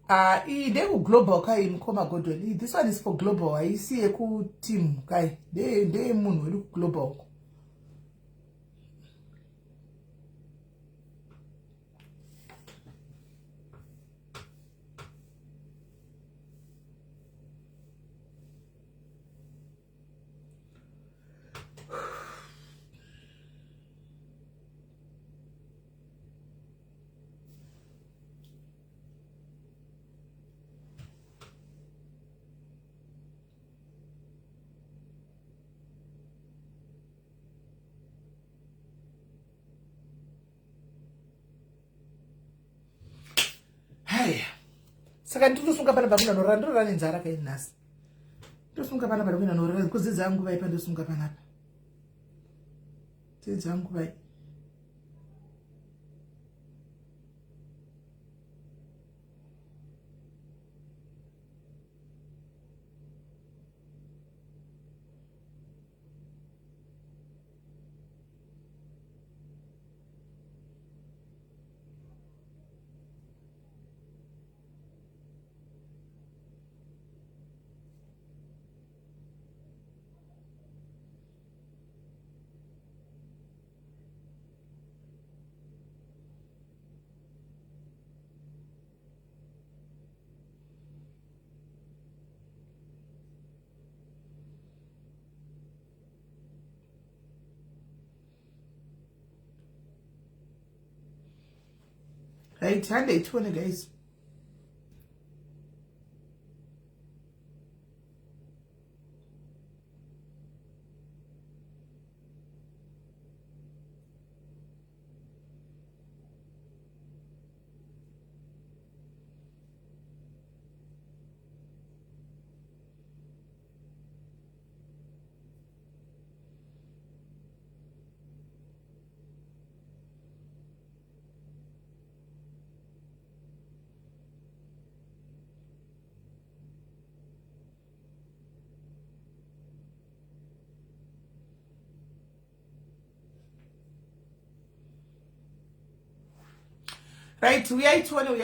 They go global kai mkoma Godwin. This one is for global. I see a cool team kai. They moon will look global. Hey. Saka ndinosunga pana pakuna norandora nenzara kai nhasi. Ndosunga pana pakuna norandora because dzangu vai pandosunga pana. Dzangu vai. Right, Sunday 20 guys. Right, we are 20.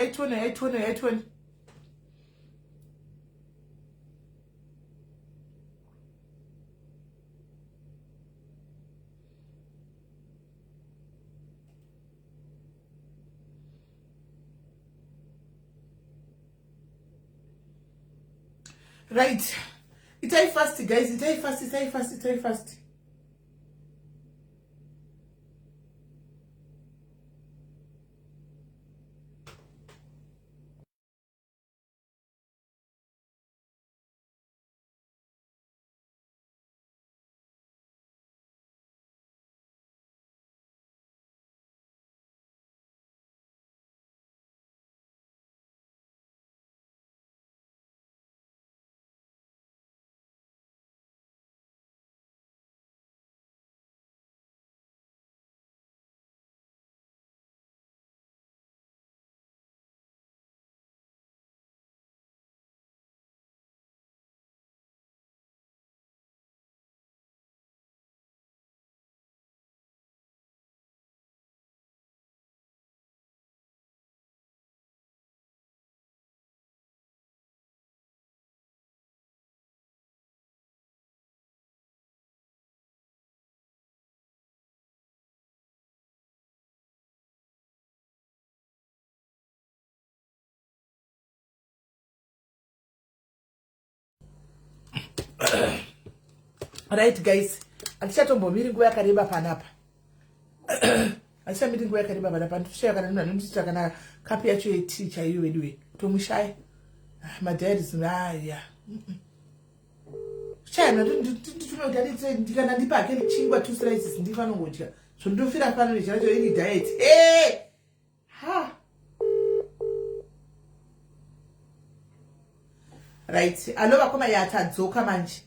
Right. It's a fast, guys. It's a fast. Right, guys. Atichatombomiri nguva yakareba panapa. Atichamiri nguva yakareba panapa. Ndikushaya kana nuna nemuchicha kana kapi yacho yeticha iyo wedwe. Tomushaya. Madhairis yeah. Shaya ndikana ndipake chingwa 2 slices ndifana ngodya. Zvondofira pano nechacho ini diet. Hey! Ha! Right. Alova koma yatadzoka manje.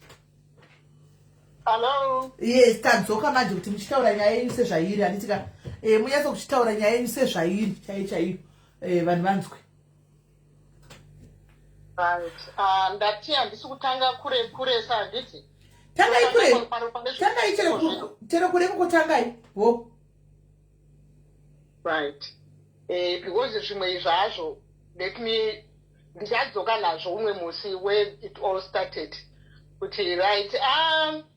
Hello. Yes, tadzoka manje kuti muchitaura nyaya yenyu sezvairi handitika munyatso kuchitaura nyaya yenyu sezvairi chaiyo vanhu vanzwe. Right. Ndati handisi kutanga kure handiti. Tangai chero kure mukotangai. Wo. Right. Because zvimwe izvazvo let me ndichadzoka nazvo umwe musi where it all started kuti right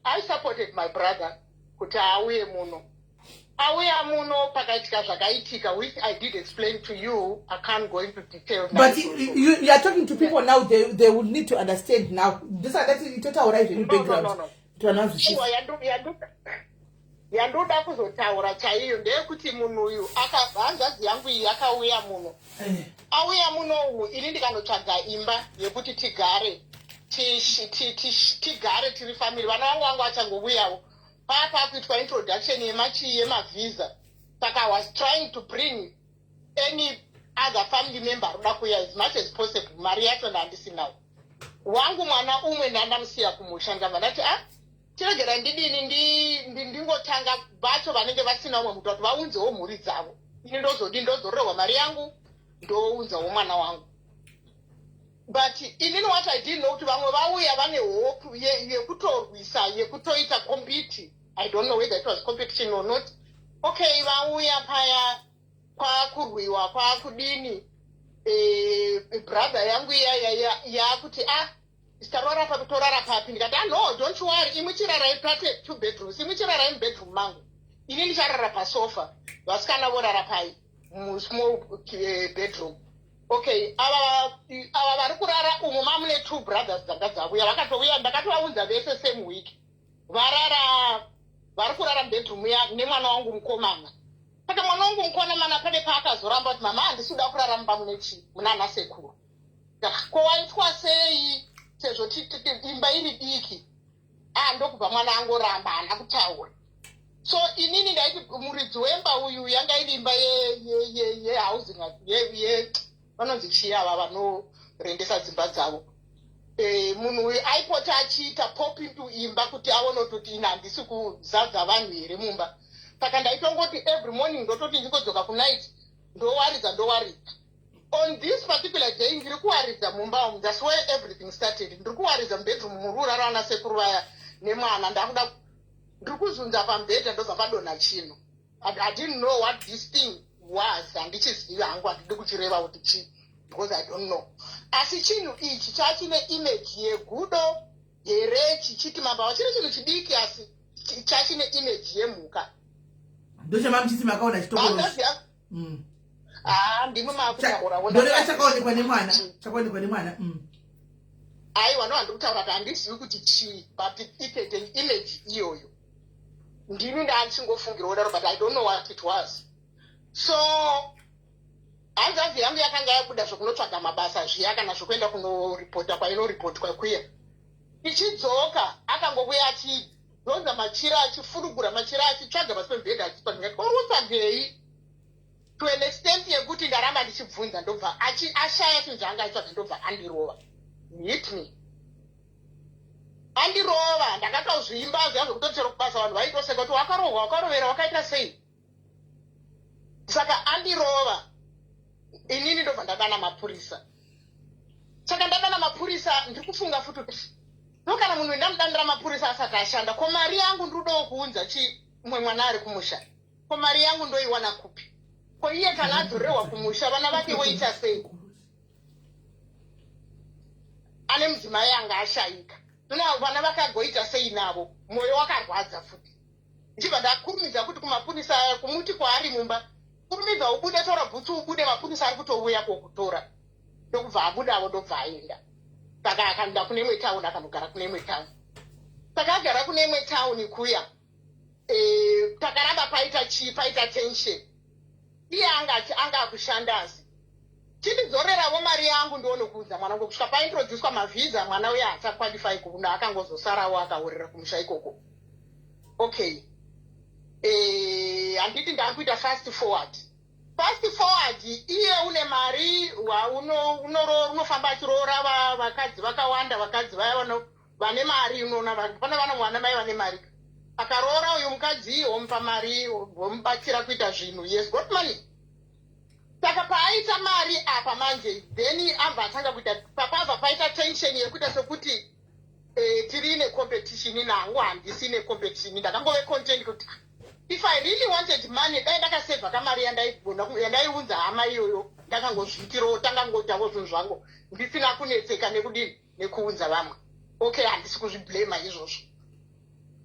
I supported my brother kuti auye muno pakaitika zvakaitika which I did explain to you. I can't go into details. But you are talking to people now, they will need to understand now. This is total right in background. No. Yandoda kuzotaura chaiyo ndeyekuti munhu uyu hanzvadzi yangu iyi akauya muno. Auya muno uyu ini ndikanotsvaga imba yekuti tigare tiri family. Vana vangu vachangouyawo papa kuitwa introduction yemavisa. Saka I was trying to bring any other family member anoda kuuya as much as possible. Mari yacho ndandisinawo. Wangu mwana umwe ndandamusiya kumusha ndikabva ndati tiregera ndidini ndingotanga vacho vanenge vasina umwe mutu kuti vaunzewo mhuri dzavo. Ini ndozororwa mari yangu ndounzawo mwana wangu. But inini what I didn't know kuti vamwe vauya vane hope yekutorwisa yekutoita compete. I don't know whether it was competition or not. Okay, vauya paya kwakurwiwa kwakudini brother yangu yakuti sitarora papi torara papi. Ndikati no, don't worry, imwe chirarai 2 bedrooms, imwe chirarai bedroom mangu, ini ndicharara pasofa, vasikana vorara pai small bedroom. Okay, ava vari kurara umo mamune 2 brothers dzanga dzauya vakatouya ndakatovaudza vese same week vari kurara bedroom nemwana wangu mukomana. Saka mwana wangu mukomana pade paakazoramba kuti mama handisida kurara mumba muna nasekuru. Ko waitwa sei sezvo imba iri diki? Ndokubva mwana angoramba haana kutaura. So inini ndaiti muridzi wemba uyu yanga iri imba yehousing vanonzi chiyava vanorendesa dzimba dzavo. Munhu uyu aipota achiita pop into imba kuti aone kuti ina handisi kuzadza vanhu here mumba. Saka ndaitongoti every morning ndototi ndingodzoka kunight ndowaridza. On this particular day ndiri kuwaridza mumba umu. That's where everything started. Ndiri kuwaridza mubedroom mururara vana sekuru vaya nemwana. Ndakuda ndiri kuzunza pamubhedha ndobva padonha chino. I didn't know what this thing was. Handichiziva hangu, handidi kuchireva kuti chii because I don't know. Asi chinhu ichi chachine image yegudo here chichiti mambava chiri chinhu chidiki asi chachine image yemhuka. Ndochamamuchiti makaona chitokoroshi. Ndimwe makunauraona. Ndoreva chakaonekwa nemwana. Aiwa no handikutaura kuti handizivi kuti chii but it an image iyoyo. Ndini ndandichingofungira kudaro but I don't know what it was. So hanzvadzi yangu yakanga yabuda zvokunotsvaga mabasa zviya kana zvokuenda kunoripota kwainoripotwa kwiya. Ichidzoka akangobuya achidhonza machira achifurugura machira achitsvaga pasi pemubhedha achipa ndikati urikutsvagei? To an extent yekuti ndaramba ndichibvunza ndobva ashaya chinhu zvaanga aitsvaga ndobva andirova. Hit me. Andirova ndakatozvimba zviya zvokutotero kubasa vanhu vaitoseka kuti wakarovera wakaita sei? Saka andirova. Inini ndobva ndadana mapurisa. Saka ndadana mapurisa ndiri kufunga futi kuti nokana munhu ndamudanira mapurisa asati ashanda ko mari yangu ndinodawo kuunza umwe mwana ari kumusha. Ko mari yangu ndoiwana kupi? Ko iye kana adzorerwa kumusha vana vake woita sei? Ane mudzimai anga ashayika. Vana vakagoita sei navo? Mwoyo wakarwadza futi. Ndichibva ndakurumidza kuti kumapurisa aya kumuti kwaari mumba kurumidza ubude tora bhutsu ubude mapurisa ari kutouya kokutora. Ndokubva abudavo ndobva aenda. Saka akaenda kune imwe town akanogara kune imwe town. Saka agara kune imwe town kuya. Takaramba paita tension. Iye anga akushanda asi. Chindizorerawo mari yangu ndione kuudza mwana wangu kusvika paintroducwa mavisa mwana uya hachaqualify kuna akangozosarawo akaurira kumusha ikoko. Okay. Handiti ndakuita fast forward. Iye une mari unofamba achiroora vakadzi vakawanda vakadzi vaya vane mari unoona pana vana mwana mai vane mari. Akaroora uyu mukadzi womupa mari womubatsira kuita zvinhu. Yes, got money. Saka paaita mari apa manje then ambva atanga kuita papabva paita tension yekuita sokuti tiri ine competition nangu handisi ine competition. Ndakangove content kuti if I really wanted money dai ndakaseva ndakasevha kamari yandaiunza hama iyoyo ndakangozviitirawo tangangoitawo zvinhu zvangu ndisina kunetseka nekudini nekuunza vamwe. Okay, handisi kuzviblema izvozvo.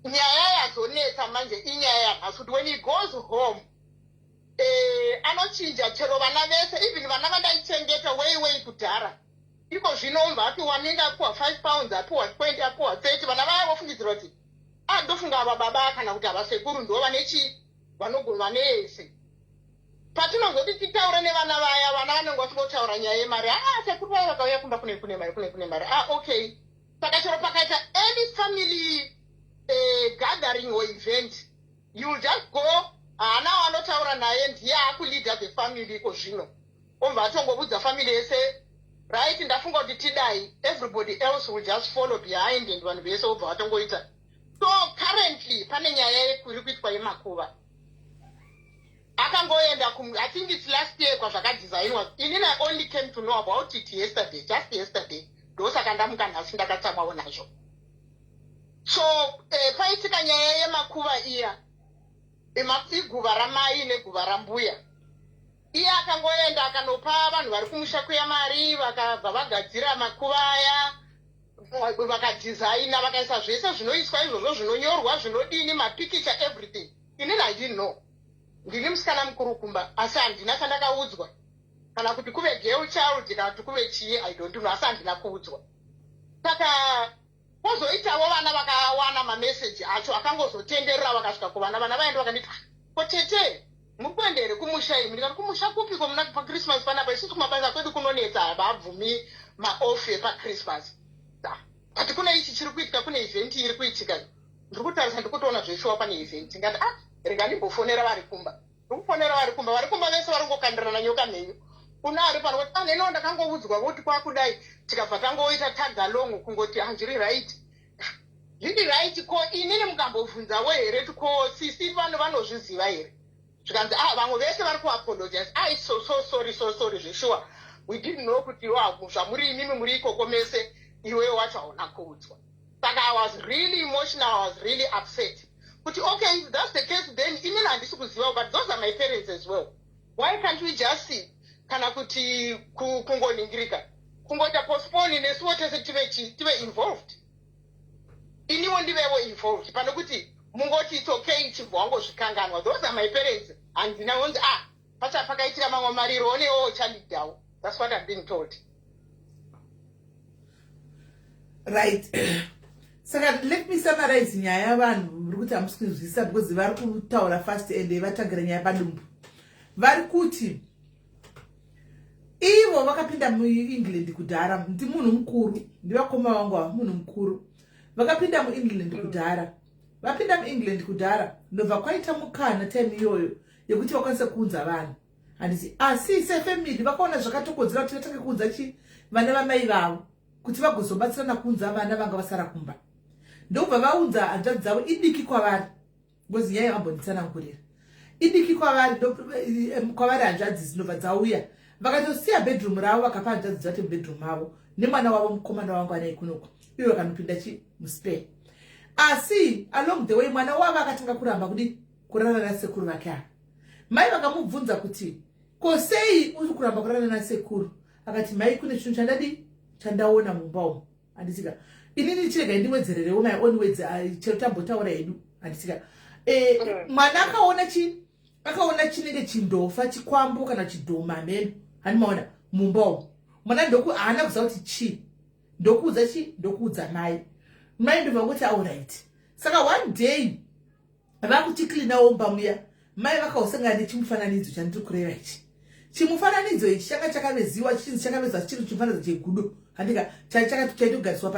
Nyaya yazonetsa manje inyaya yanhasi kuti when he goes home anochinja chero vana vese, even vana vandaichengeta way kudhara. Iko zvino ati wanenge apiwa 5 pounds, apiwa 20, apiwa 30, vana vaya vofungidzira kuti ndofunga ava baba kana kuti ava sekuru ndo vanogona nese. Patinozoti titaura nevana vaya, vana vanenge vasingotaura nyaya yemari. Sekuru vaya vakauya kumba kune mari. Okay. Saka chero pakaita any family gathering or event, you will just go, now anotaura naye ndiye akuleader the family iko zvino. Omva atongobudza family yese, right, ndafunga kuti tidai, everybody else will just follow behind and vanhu vese obva vatongoita. So currently pane nyaya yekuri kuitwa yeMakuva. Akangoenda I think it's last year kwazvakadesignwa. Inini I only came to know about it yesterday, just yesterday. Ndosaka ndamuka nhasi ndakatsamwawo nazvo. So paitika nyaya yeMakuva iya, iguva ramai neguva rambuya. Iye akangoenda akanopa vanhu vari kumusha kuya mari, vakabva vagadzira makuva aya, vakadesigna, vakaisa zvese zvinoiswa izvozvo, zvinonyorwa, zvinodini, mapikicha, everything. Inini I didn't know. Ndini musikana mukuru kumba, asi handina chandakaudzwa. Kana kuti kuve girl child, kana kuti kuve chii, I don't know, asi handina kuudzwa. Saka pozoitawo vana vakawana mameseji acho, akangozotenderera vakasvika kuvana, vana vaenda vakanditi, kotete, mukuendere kumusha imi. Ndikati kumusha kupiko muna paChristmas panapa, isusu kumabasa kwedu kunonetsa havabvumi maofe paChristmas. Ati kune ichi chiri kuitika, kune event iri kuitika. Ndiri kutarisa ndikutoona zveshuwa pane event. Ngati rega ndimbofonera vari kumba. Ndikufonera vari kumba vese vari kungokandirana nyoka mhenyu. Kuna ari pano kuti neno ndakangoudzwa kuti kwakudai tikabva tangoita tag along kungoti handiri right. Zviri right ko inini mukambobvunzawo here ko sisi vanhu vanozviziva here. Zvikanzi vamwe vese vari kuapologize. So sorry zveshuwa. We didn't know kuti zvamuri imimi muri ikoko mese iwe wacho hauna kuudzwa. Saka I was really emotional, I was really upset. Kuti okay, if that's the case then inini handisi kuziva, but those are my parents as well. Why can't we just see? Kana kuti kungoningirika. Kungoita postpone nesuwo tese tive involved. Iniwo ndivewo involved. Pano kuti mungoti it's okay chibva wangozvikanganwa. Those are my parents. Handina wonzi pakaitira mamwe mariro onewo chalidawo. That's what I've been told. Right. Saka let me summarize nyaya yavanhu muri kuti hamusi kunzwisisa because vari kutaura fast and vatangira nyaya padumbu. Vari kuti ivo vakapinda muEngland kudhara, ndi munhu mukuru, ndivakoma vangu ava munhu mukuru. Vakapinda muEngland kudhara. Vapinda muEngland kudhara, ndobva kwaita mukana time iyoyo yekuti vakwanise kuunza vanhu. Handisi asi sefamily vakaona zvakatokodzera kuti vatange kuunza vana vamai vavo kuti vagozobatsirana kuunza vana vanga vasara kumba. Ndobva vaunza hanzvadzi dzavo idiki kwavari. Ngozi nyaya yavambonditsanangurira. Idiki kwavari hanzvadzi dzinobva dzauya. Vakatosiya bedroom ravo vakapa hanzvadzi dzate mubedroom mavo nemwana wavo mukomana wangu anai kunoko. Ivo vakanopinda muspare. Asi along the way mwana wavo akatanga kuramba kudi kurara nasekuru vake ava. Mai vakamubvunza kuti ko sei uri kuramba kurara nasekuru? Akati mai kune chinhu chandaona mumba umu. Andisika inini chirega ndiwedzererewo my own words, chero tambotaura hedu. Andisika mwana akaona chinenge chindofa chikwambo kana chidhoma meno hanimaona mumba umu. Mwana haana kuziva kuti ndokuudza mai. Mai ndobva kuti alright. Saka one day vakuti cleanawo mumba muya, mai vakausangana nechimufananidzo chandiri kureva ichi. Chimufananidzo ichi changa chakaveziwa chinzi chakavezwa chiri chimufananidzo chegudo. Handika chaitogariswa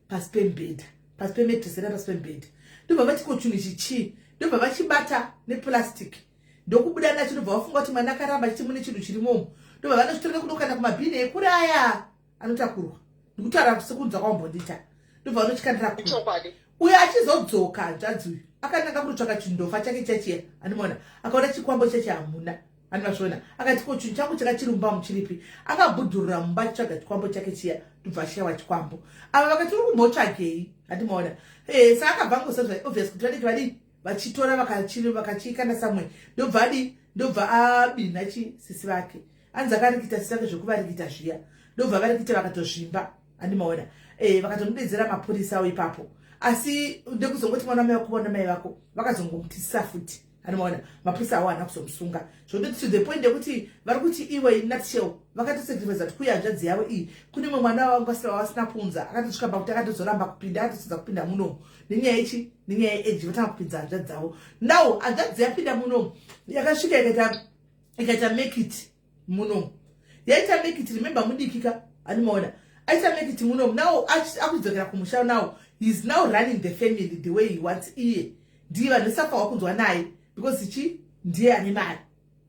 pasi pembedha, pasi pemetresera, pasi pembedha. Ndobva vati ko chinhu ichi ndobva vachibata neplastic. Ndokubuda nacho ndobva vafunga kuti mwana akaramba achiti mune chinhu chirimomo. Ndobva vanochitorera kudokana kumabhini ekure aya anotakurwa. Ndikutaura sekunza kwambondita. Ndobva vanochikandira kure. Uyo achizodzoka hanzvadzi uyu akananga kunotsvaka chindofa chake chachiya, animona akaona chikwambo chachi hamuna. Anivazvona akati ko chinhu changu chakachiri mumba muchiripi. Akabhudhurira mumba chitsvaga chikwambo chake chiya, ndobva ashayiwa chikwambo. Ava vakati uri kumbotsvagei? Handimaona. Saka akabva ngosazva obviously kuti vanenge vadii vachitora vakachikanda samwe. Ndobva ndobva abinha sisi vake anzi akarikita sisi vake zvokuvarikita zviya ndobva varikita vakatozvimba handimaona vakatomudedzera mapurisa ipapo asi ndekuzongoti mwana mai vako mai vako vakazongomutisisa futi handimaona mapurisa awo haana kuzomusunga zvondoti to the point yekuti vari kuti iwe nutshell vakatosacrifice kuti kuyanzvadzi yavo iyi kune mwe mwana wangu wasina kunza akatosvika pakuti akatozoramba kupinda akatosiza kupinda munomu nenyaya ichi nenyaya yeeji vatanga kupinza hanzvadzi dzavo now hanzvadzi yapinda munomu yakasvika ikaita make it munomu yaita make it remember mudikika handimaona aita make it munomu now akudzokera kumusha now he is now running the family the way he wants iye ndiye vanosafawa kunzwa naye because ichi ndiye ane mari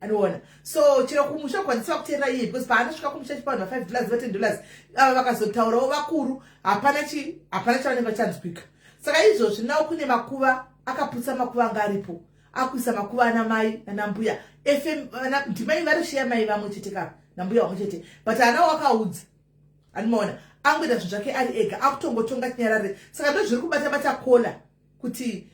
anoona so chero kumusha kwanisa kuteera iye because paanosvika kumusha chipanhu $5 $10 ava vakazotaurawo vakuru hapana chavanenge vachanzwika saka izvozvi nawo kune makuva akaputsa makuva anga aripo akuisa makuva ana mai nana mbuya fm ndimai varishiya mai vamwe chete ka nambuya vamwe chete but anawo akaudza anomaona angoita zvinhu zvake ari ega akutongotonga chinyarare saka ndo zviri kubata kola kuti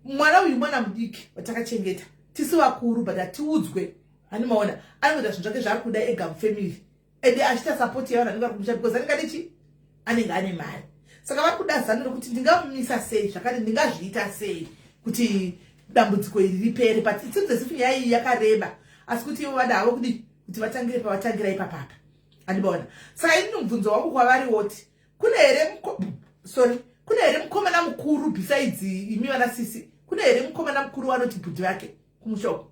mwana uyu mwana mudiki watakachengeta tisi vakuru but hatiudzwe handimaona anoita zvinhu zvake zvaari kuda ega mufamily ende achita sapoti yavanhu anenge vari kumusha because anenge anechi anenge ane mari saka vari kuda zano rokuti ndingamumisa sei zvakare ndingazviita sei kuti dambudziko iri ripere but it seems as if nyaya iyi yakareba asi kuti ivo vada havo kudi kuti vatangire pavatangira ipapapa handimaona saka ini mubvunzo wangu kwavari woti kune here mukomana mukuru besides imi vana sisi kune here mukomana mukuru wanoti bhudhi vake kumushoko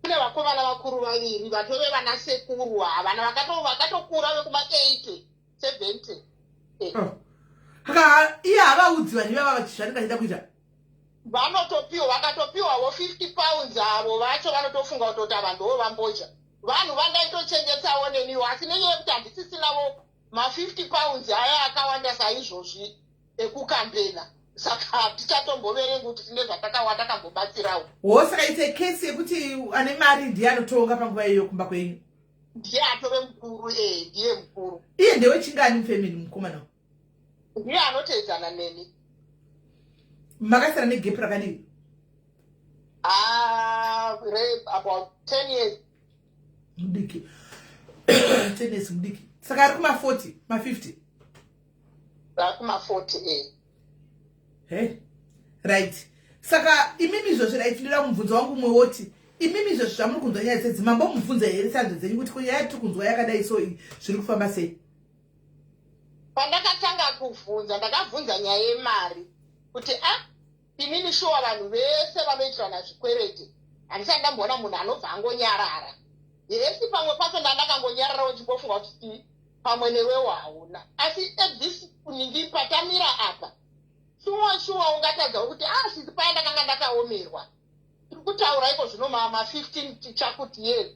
kune vakomana vakuru vaviri vatove vana sekuru havana vakatokura vekuma80 70 haka iye havaudziwa nevava vachizvaringachida kuita vakatopiwawo 50 pounds avo vacho vanotofunga kutoti ava ndoo vambozha vanhu vandaitochengetsawo neniwo asi nenyaya yekuti handisisinavo ma50 pounds aya akawanda saizvozvi ekukambena saka tichatomboverengi kuti tine zvatakawanda kambobatsirawo saka ite kesi yekuti ane mari ndiye anotonga panguva iyo kumba kwenyu ndiye atove mukuru ndiye mukuru iye ndewechingani mufamily mukomana ndiye anoteedzana neni makasara negepu rakadii about 10 years mudiki 10 years mudiki saka ari kuma-40 ma-50 ari kuma-40 right saka imimi izvozvi right ndoda mubvunzo wangu umwe woti imimi izvozvi zvamuri kunzwa nyaya dzedzi mambomubvunza here sanzo dzenyu kuti kunyaya tiri kunzwa yakadai so zviri kufamba sei pandakatanga kubvunza ndakabvunza nyaya yemari kuti inini shuwa vanhu vese vanoitirana zvikwereti handisati ndamboona munhu anobva angonyarara yesi pamwe pacho ndandakangonyarara uchimbofunga kuti pamwe newewo hauna asi this kuningi patamira apa shuwa ungatadza kuti sisi paya ndakanga ndakaomerwa tiri kutaura iko zvino ma15 chakuti years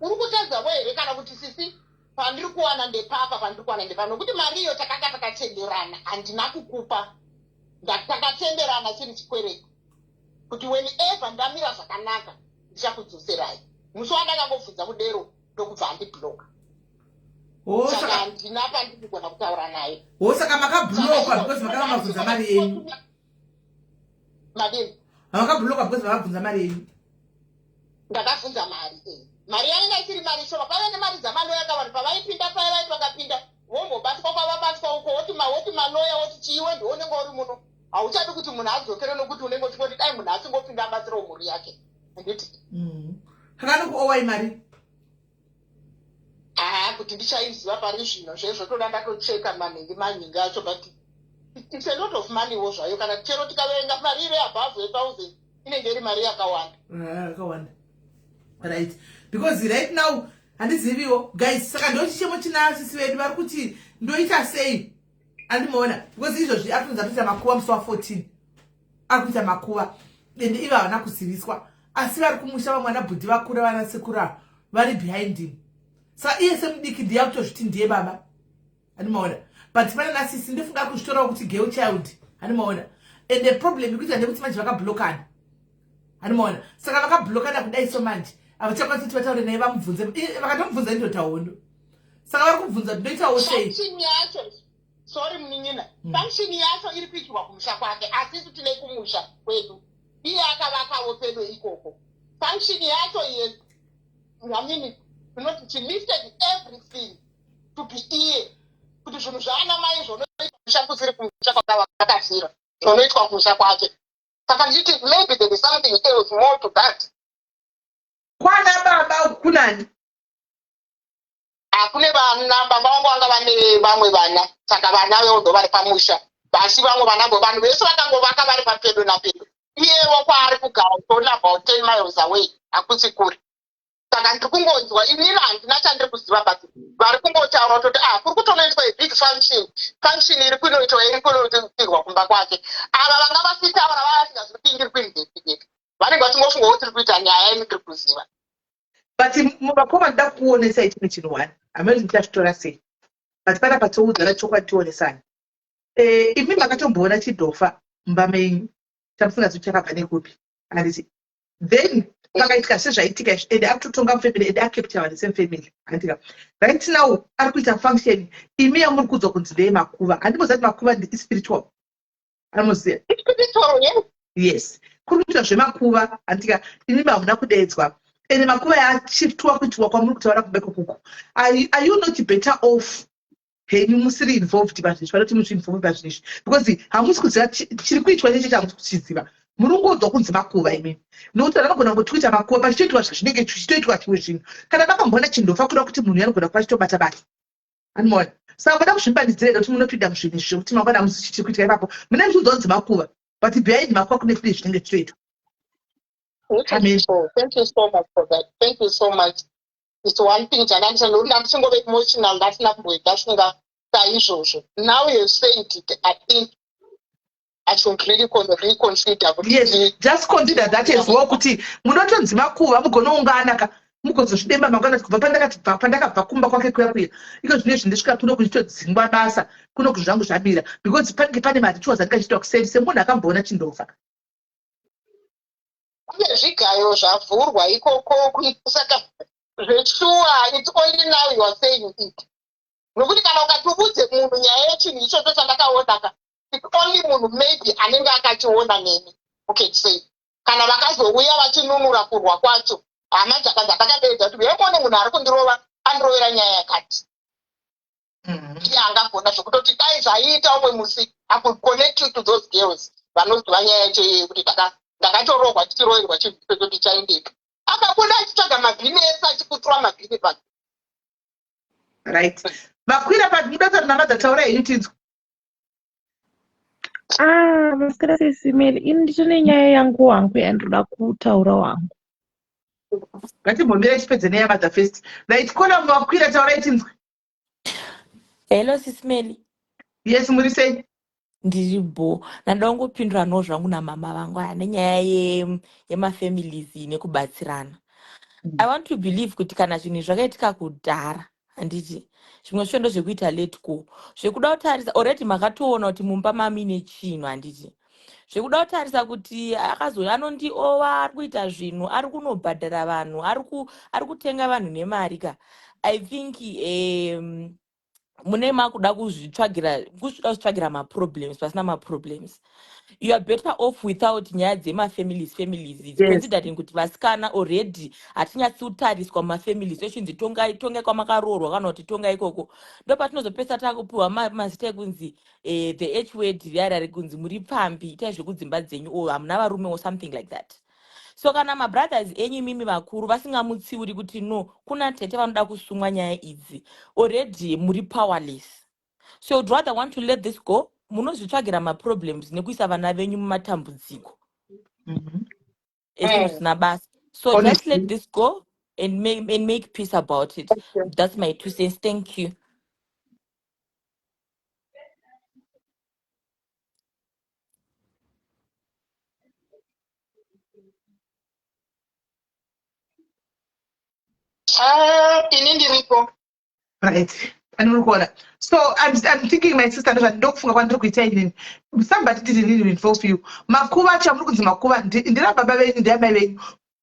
uri kutadzavo here kana kuti sisi pandiri kuwana ndepapa pandiri kuwana ndepapa nokuti mari iyo takanga takatenderana handina kukupa takatenderana chiri chikwereti kuti whenever ndamira zvakanaka ndichakudzoserai musi wandakangobvunza mudero ndokubva handibhuloka saka handina pandirikugona kutaura naye saka makabhuloka because makanga mabvunza mari yenyu madini makabhuloka because makabvunza mari yenyu ndakabvunza mari yainga isiri mari shoma pave nemari dzamanoyaka vanhu pavaipinda paya vaiti vakapinda vombobatwa kwavabatwa uko woti maloya woti chiiwe ndiwonenge uri muno hauchadi kuti munhu adzokere nokuti unenge uchingoti dai munhu asingopinda abatsirawo mhuri yake anditi hakanokuowai mari kuti ndichaiziva pari zvino zvezvotoda ndatocheka manhingi acho but it's a lot of moneywo zvayo kana chero tikaverenga mari iri above 1000 inenge iri mari yakawanda right because right now handiziviwo guys saka ndochichemo chinasisi vedu vari kuti ndoita sei andimaona because izvozvi ari kunza kuita makuva musi wa14 ari kuita makuva ende ivo havana kuziviswa asi vari kumusha vamwana bhudhi vakura vana sekura vari behind him saka iye semudiki ndiye kutozviti ndiye baba andimaona but pana nasisi ndofunga kuzvitorawo kuti girl child andimaona and the problem ikuita ndekuti manje vakablokana andimaona saka vakablokana kudai so manje havachakwanisi kuti vataure naye vamubvunze vakatomubvunza ndotahondo saka vari kubvunza ndoitawo sei sorry mninyina function yacho iri pichwa kumusha kwake asisi tine kumusha kwedu iye akavakawo pedo ikoko function yacho yes, I mean, not she listed everything to be here. Kuti zvinhu zvaana mai zvonoitwa musha kusiri kumusha kwakavakasira zvonoitwa kumusha kwake. Saka ndichiti maybe there is something else more to that. Kwana baba kunani? Kune vana baba vangu vanga vane vamwe vana saka vana vevo vari pamusha basi vamwe vanavo vanhu vese vakangovaka vari papedo napedo iyewo kwaari kugara toni about 10 miles away hakusi kuri saka ndiri kungonzwa inini handina chandiri kuziva basi vari kungotaura kutoti kuri kutonoitwa big function iri kunoitwa iri kunoitirwa kumba kwake ava vanga vasitaura vavasingazvipingi iri kuinvestigate vanenge vachingofunga kuti tiri kuita nyaya initiri kuziva. But muvakoma ndida kuonesa ichine chinhu one hamene ndichazvitora sei but pana patoudzana chokwadi tionesana. Imi makatomboona chidhofa mumba menyu chamusinga chakabva nekupi handiti then pakaitika sezvaitika ende akutotonga mufamily ende akepta vanhu semufamily handika right now ari kuita function imi yamuri kudzwa kunzi ndeye makuva handimbozati makuva ispiritual anoziva yes kuri kuitwa zvemakuva handika imi hamuna kudedzwa ende makuva yachitwa kuitwa kwamuri kutaura kubeko kuku are you not better off henyu musiri involved pazvinhu panoti muzviinvolve pazvinhu izvi because hamusi kuziva chiri kuitwa nechechi hamusi kuchiziva muri kungodzwa kunzi makuva imini nokuti vanogona kungotwita makuva pachitoitwa zvinenge chichitoitwa chimwe zvinhu kana makamboona chindofa kuda kuti munhu anogona kuva chitobata-bata anoona saka voda kuzvimbanidzira kuti munopinda muzvinhu izvi zvokuti mangwana hamusi chichiri kuitika ipapo mune muchiudzwa kunzi makuva but behind makuva kune zvine zvinenge chichitoitwa. Thank you so much for that. Thank you so much. It's one thing ndandisingove emotional ndasina kumboita shinga saizvozvo. Now you said it, I think I should really reconsider. Yes, just consider that as well kuti munotonzi makuva mugonoungana mugozozvidemba mangwana kubva pandakabva kumba kwake kuya iko zvine zvindisvika kuno kuchitodzingwa basa kuno kuti zvangu zvamira because panenge pane marichuals andingachiita kuseri semunhu akamboona chindofa. Kune zvigayo zvavhurwa ikoko saka zveshuwa it's only now you are saying it. Nokuti kana ukatubudze munhu nyaya yechinhu ichocho chandakaona it's only munhu maybe anenge akachiona neni say kana vakazouya vachinunura kurwa kwacho hama dzakadedza kuti vemone munhu ari kundirova andirovera nyaya yakati iye angagona zvokutoti dai zvaiita umwe musi I could connect you to those girls vanoziva nyaya yacho iyoyo kuti ndakatorohwa tichiroverwa chinhu kuti chaendeka akabuda achitsvaga mabhini ese achikutura mabhini pasi right makwira padudasati namadzataura henyu tinzwa masikira sesimeli ini ndicho nenyaya yangu wangu yandoda kutaura wangu ngatimbombira chipedze neyamadza first right kona makwira taurai tinzwa. Hello sisimeli. Yes muri sei? Ndiribo ndangopindura no zvangu namama vangu nenyaya yemafamilies nekubatsirana. I want to believe kuti kana zvinhu zvakaitika kudhara handiti zvimwe zvondo zvekuita let go zvekuda kutarisa already makatoona kuti mumba mamine chinhu handiti zvekuda kutarisa kuti anondiova ari kuita zvinhu ari kunobhadhara vanhu ari kutenga vanhu nemari ka I think mune makuda kuzvitsvagira maproblems pasina maproblems. You are better off without nyaya dzemafamilies families considering kuti vasikana already hatinyatsotariswa mafamilies echinzi tongai kwamakaroorwa kana kuti tonga ikoko ndo patinozopesa takupiwa mazita ekunzi the h word riarari kunzi muri pambi itai zvekudzimba dzenyu hamuna varume or something like that. So kana mabrothers enyu mimi vakuru vasingamutsiuri kuti no kuna tete vanoda kusungwa nyaya idzi already muri powerless. So you'd rather want to let this go munozvitsvagira maproblems nekuisa vana venyu mumatambudziko esina basa. So just let this go and make peace about it. That's my 2 cents. Thank you. Right. So I'm thinking my sister ndokufunga kwandiri kuita inini somebody didn't involve you makuva chamuri kunzi makuva ndira baba venyu ndiya mai venyu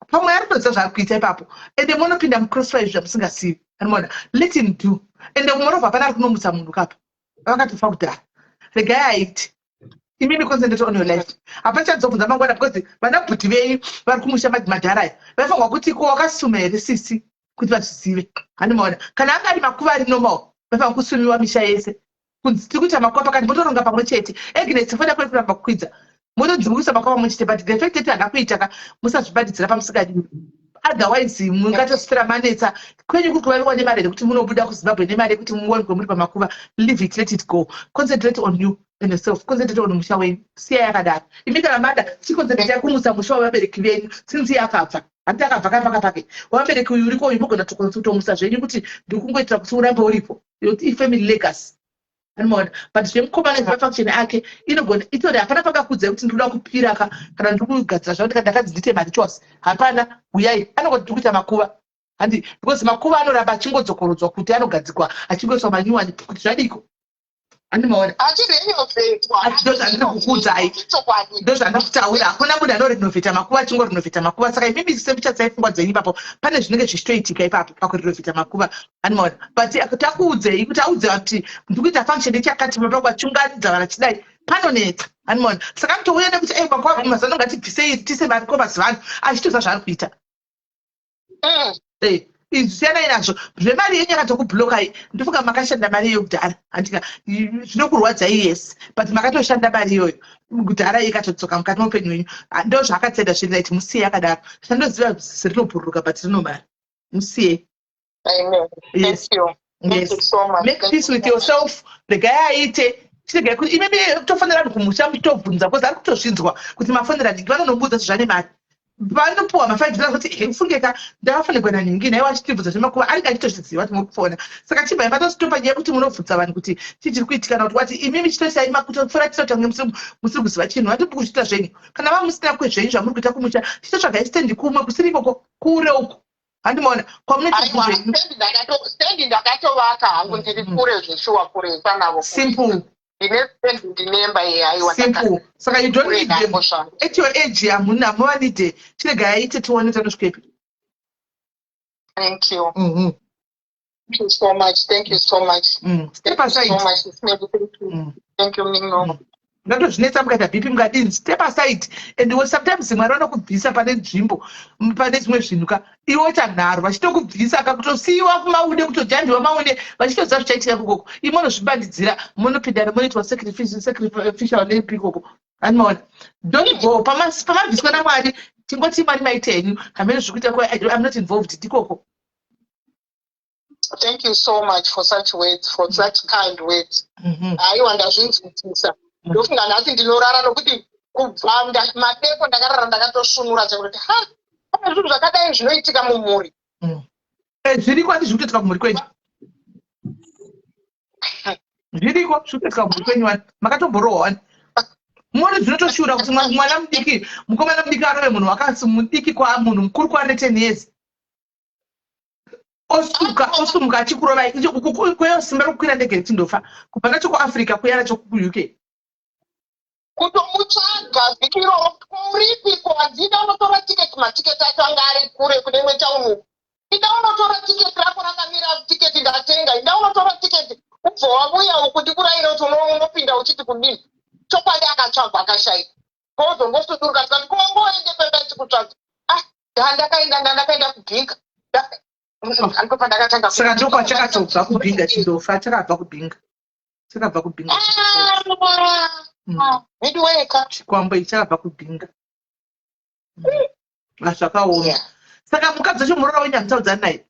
pamwe ari kutoziva zvaari kuita ipapo ende munopinda mucrossfire zvamusingasivi anoona let him do ende moreover hapana ari kunomutsa munhu kapa vakatofa kudhara regai aiti imimi concentrate on your life. Hapachadzobvunza mangwana because vana bhuti venyu vari kumusha madharaya vaifanirwa kuti ko wakasuma here sisi kuti vazvizive. Handimaona kana anga ari makuva ari normal vaifanirwa kusumiwa misha yese kunzi tiri kuita makuva pakati motoronga pamwe chete. Agnes fanira kwari kuramba kukwidza motodzingurisa makuva pamwe chete but the fact that hana kuitaka musazvibadidzira pamusikadini. Otherwise mungatoswera manetsa kwenyu kuti kuvaviwa nemari here kuti munobuda kuZimbabwe nemari yekuti muwanikwe muri pamakuva. Leave it, let it go. Concentrate on you and yourself. Concentrate on musha wenyu. Siya yakadaro. Imi kana mada chiconcentrate kumusa musha wavabereki venyu since yakabva. Hati akabva kapa pake. Wavabereki uyu uriko uyu mugona kutomusa zvenyu kuti ndikungoitira kuti urambe uripo. Family legacy. But zvemukoma nezvafunction ake inogona itori hapana pakakudza kuti ndikuda kupira kana ndikugadzira zvauti ndakadzidite mari chose. Hapana uyai anogoti ndikuita makuva. Handi because makuva anoramba achingodzokorodzwa kuti anogadzikwa achingoiswa manyuwani kuti zvadiko. Handimaona ndozvandinokukudzai ndozvandakutaura hakuna munhu anorinovheta makuva achingorinovheta makuva. Saka imimi semuchatsai pfungwa dzenyu ipapo pane zvinenge zvichitoitika ipapo pakurinovheta makuva. Handimaona but takuudzei kuti audzei kuti ndikuita function ichakati pakwachunganidza vana chidai panonetsa. Handimaona saka mutouya nekuti makuva mazano ngatibvisei tise mari komaziva ano achitoza zvaari kuita. Zviyanai nazvo zvemari yenyu yakatokubhulokai ndofunga makashanda mari iyoyo kudhara. Handika zvinokurwadzai yes but makatoshanda mari iyoyo kudhara ikatodzoka mukati meupenyu wenyu. Ndo zvakatsaida zviright musiye yakadaro. Zvandoziva rinobhururuka but rino mari musiye. Yes. Make peace with yourself. Regai aite chiregai kuti imimi tofanira kumusha muchitobvunza because ari kutozvinzwa kuti mafonera ndingi vanonomudza zvane mari vanopuwa ma5 kuti ufungeka ndakafanirwa naningi naye wachitibvunza zvemakuva ari kachitozviziva kuti mukufona. Saka chibva patositopa nyaya kuti munobvunza vanhu kuti chichiri kuitika kuti wati imimi chitoisai makutofora chitotange musiri kuziva chinhu hatipi kuchita zvenyu kana va musina kwezvenyu zvamuri kuita kumusha chitotsvagai stendi kumwe kusiri ikoko kure uko. Handimaona kwamunoti stendi ndakatovaka hangu ndiri kure zveshuwa kure panavo simple. Simple. Saka you don't need them. At your age, hamuna muvanide. Chiregai aite tione tanosvikepi. Thank you. Thank you so much. Thank you so much. Step aside. Thank you, Mingo. Ndotozvinetsa mukaita bhipi mukadini step aside and sometimes mwari vanokubvisa pane nzvimbo pane zvimwe zvinhuka iwo tanharo vachitokubvisa akakutosiyiwa kumaune kutojandiwa maune vachitoziva zvichaitika kukoko imi munozvibandidzira munopinda munoitwa sacrificial nepi ikoko. Handimaona don't go pamabviswa namwari tingoti mari maite henyu hamene zvikuita kwa I'm not involved ndikoko. Thank you so much for such words, for such kind words. Aiwa ndazvinzwisisa. Ndofunga nhasi ndinorara nokuti kubva madeko ndakarara ndakatoshunura chekuti pane zvinhu zvakadai zvinoitika mumhuri. Zviriko handi zviri kuitika kumhuri kwenyu. Zviriko zviri kuitika kumhuri kwenyu wani makatomborohwa wani. Muone zvinotoshuura kuti mwana mudiki mukomana mudiki arove munhu wakasi mudiki kwa munhu mukuru kwaane 10 years. Osumuka achikurovai kweyo simba rokukwira ndege tichindofa kubva nacho kuAfrica kuya nacho kuUK. Kutomutsvaga vhiki iroro kuripiko hadzida unotora tiketi matiketi acho anga ari kure kune imwe taunu. Ida unotora tiketi rako rakamira tiketi ndatenga. Ida unotora tiketi ubva wabuya uku ndikurayira kuti unopinda uchiti kudini. Chokwadi akatsvagwa akashaika. Kozongosudurika tikati kongoende pembe chikutsvaga. Ndakaenda kubhinga. Saka ndokwa chakatobva kubhinga chindofa chakabva kubhinga. Chakabva kubhinga. Midweka chikwambo ichakabva kubhinga. Zvakaoma. Saka mukadzi wacho muroora wenyu hamutaudzani naye.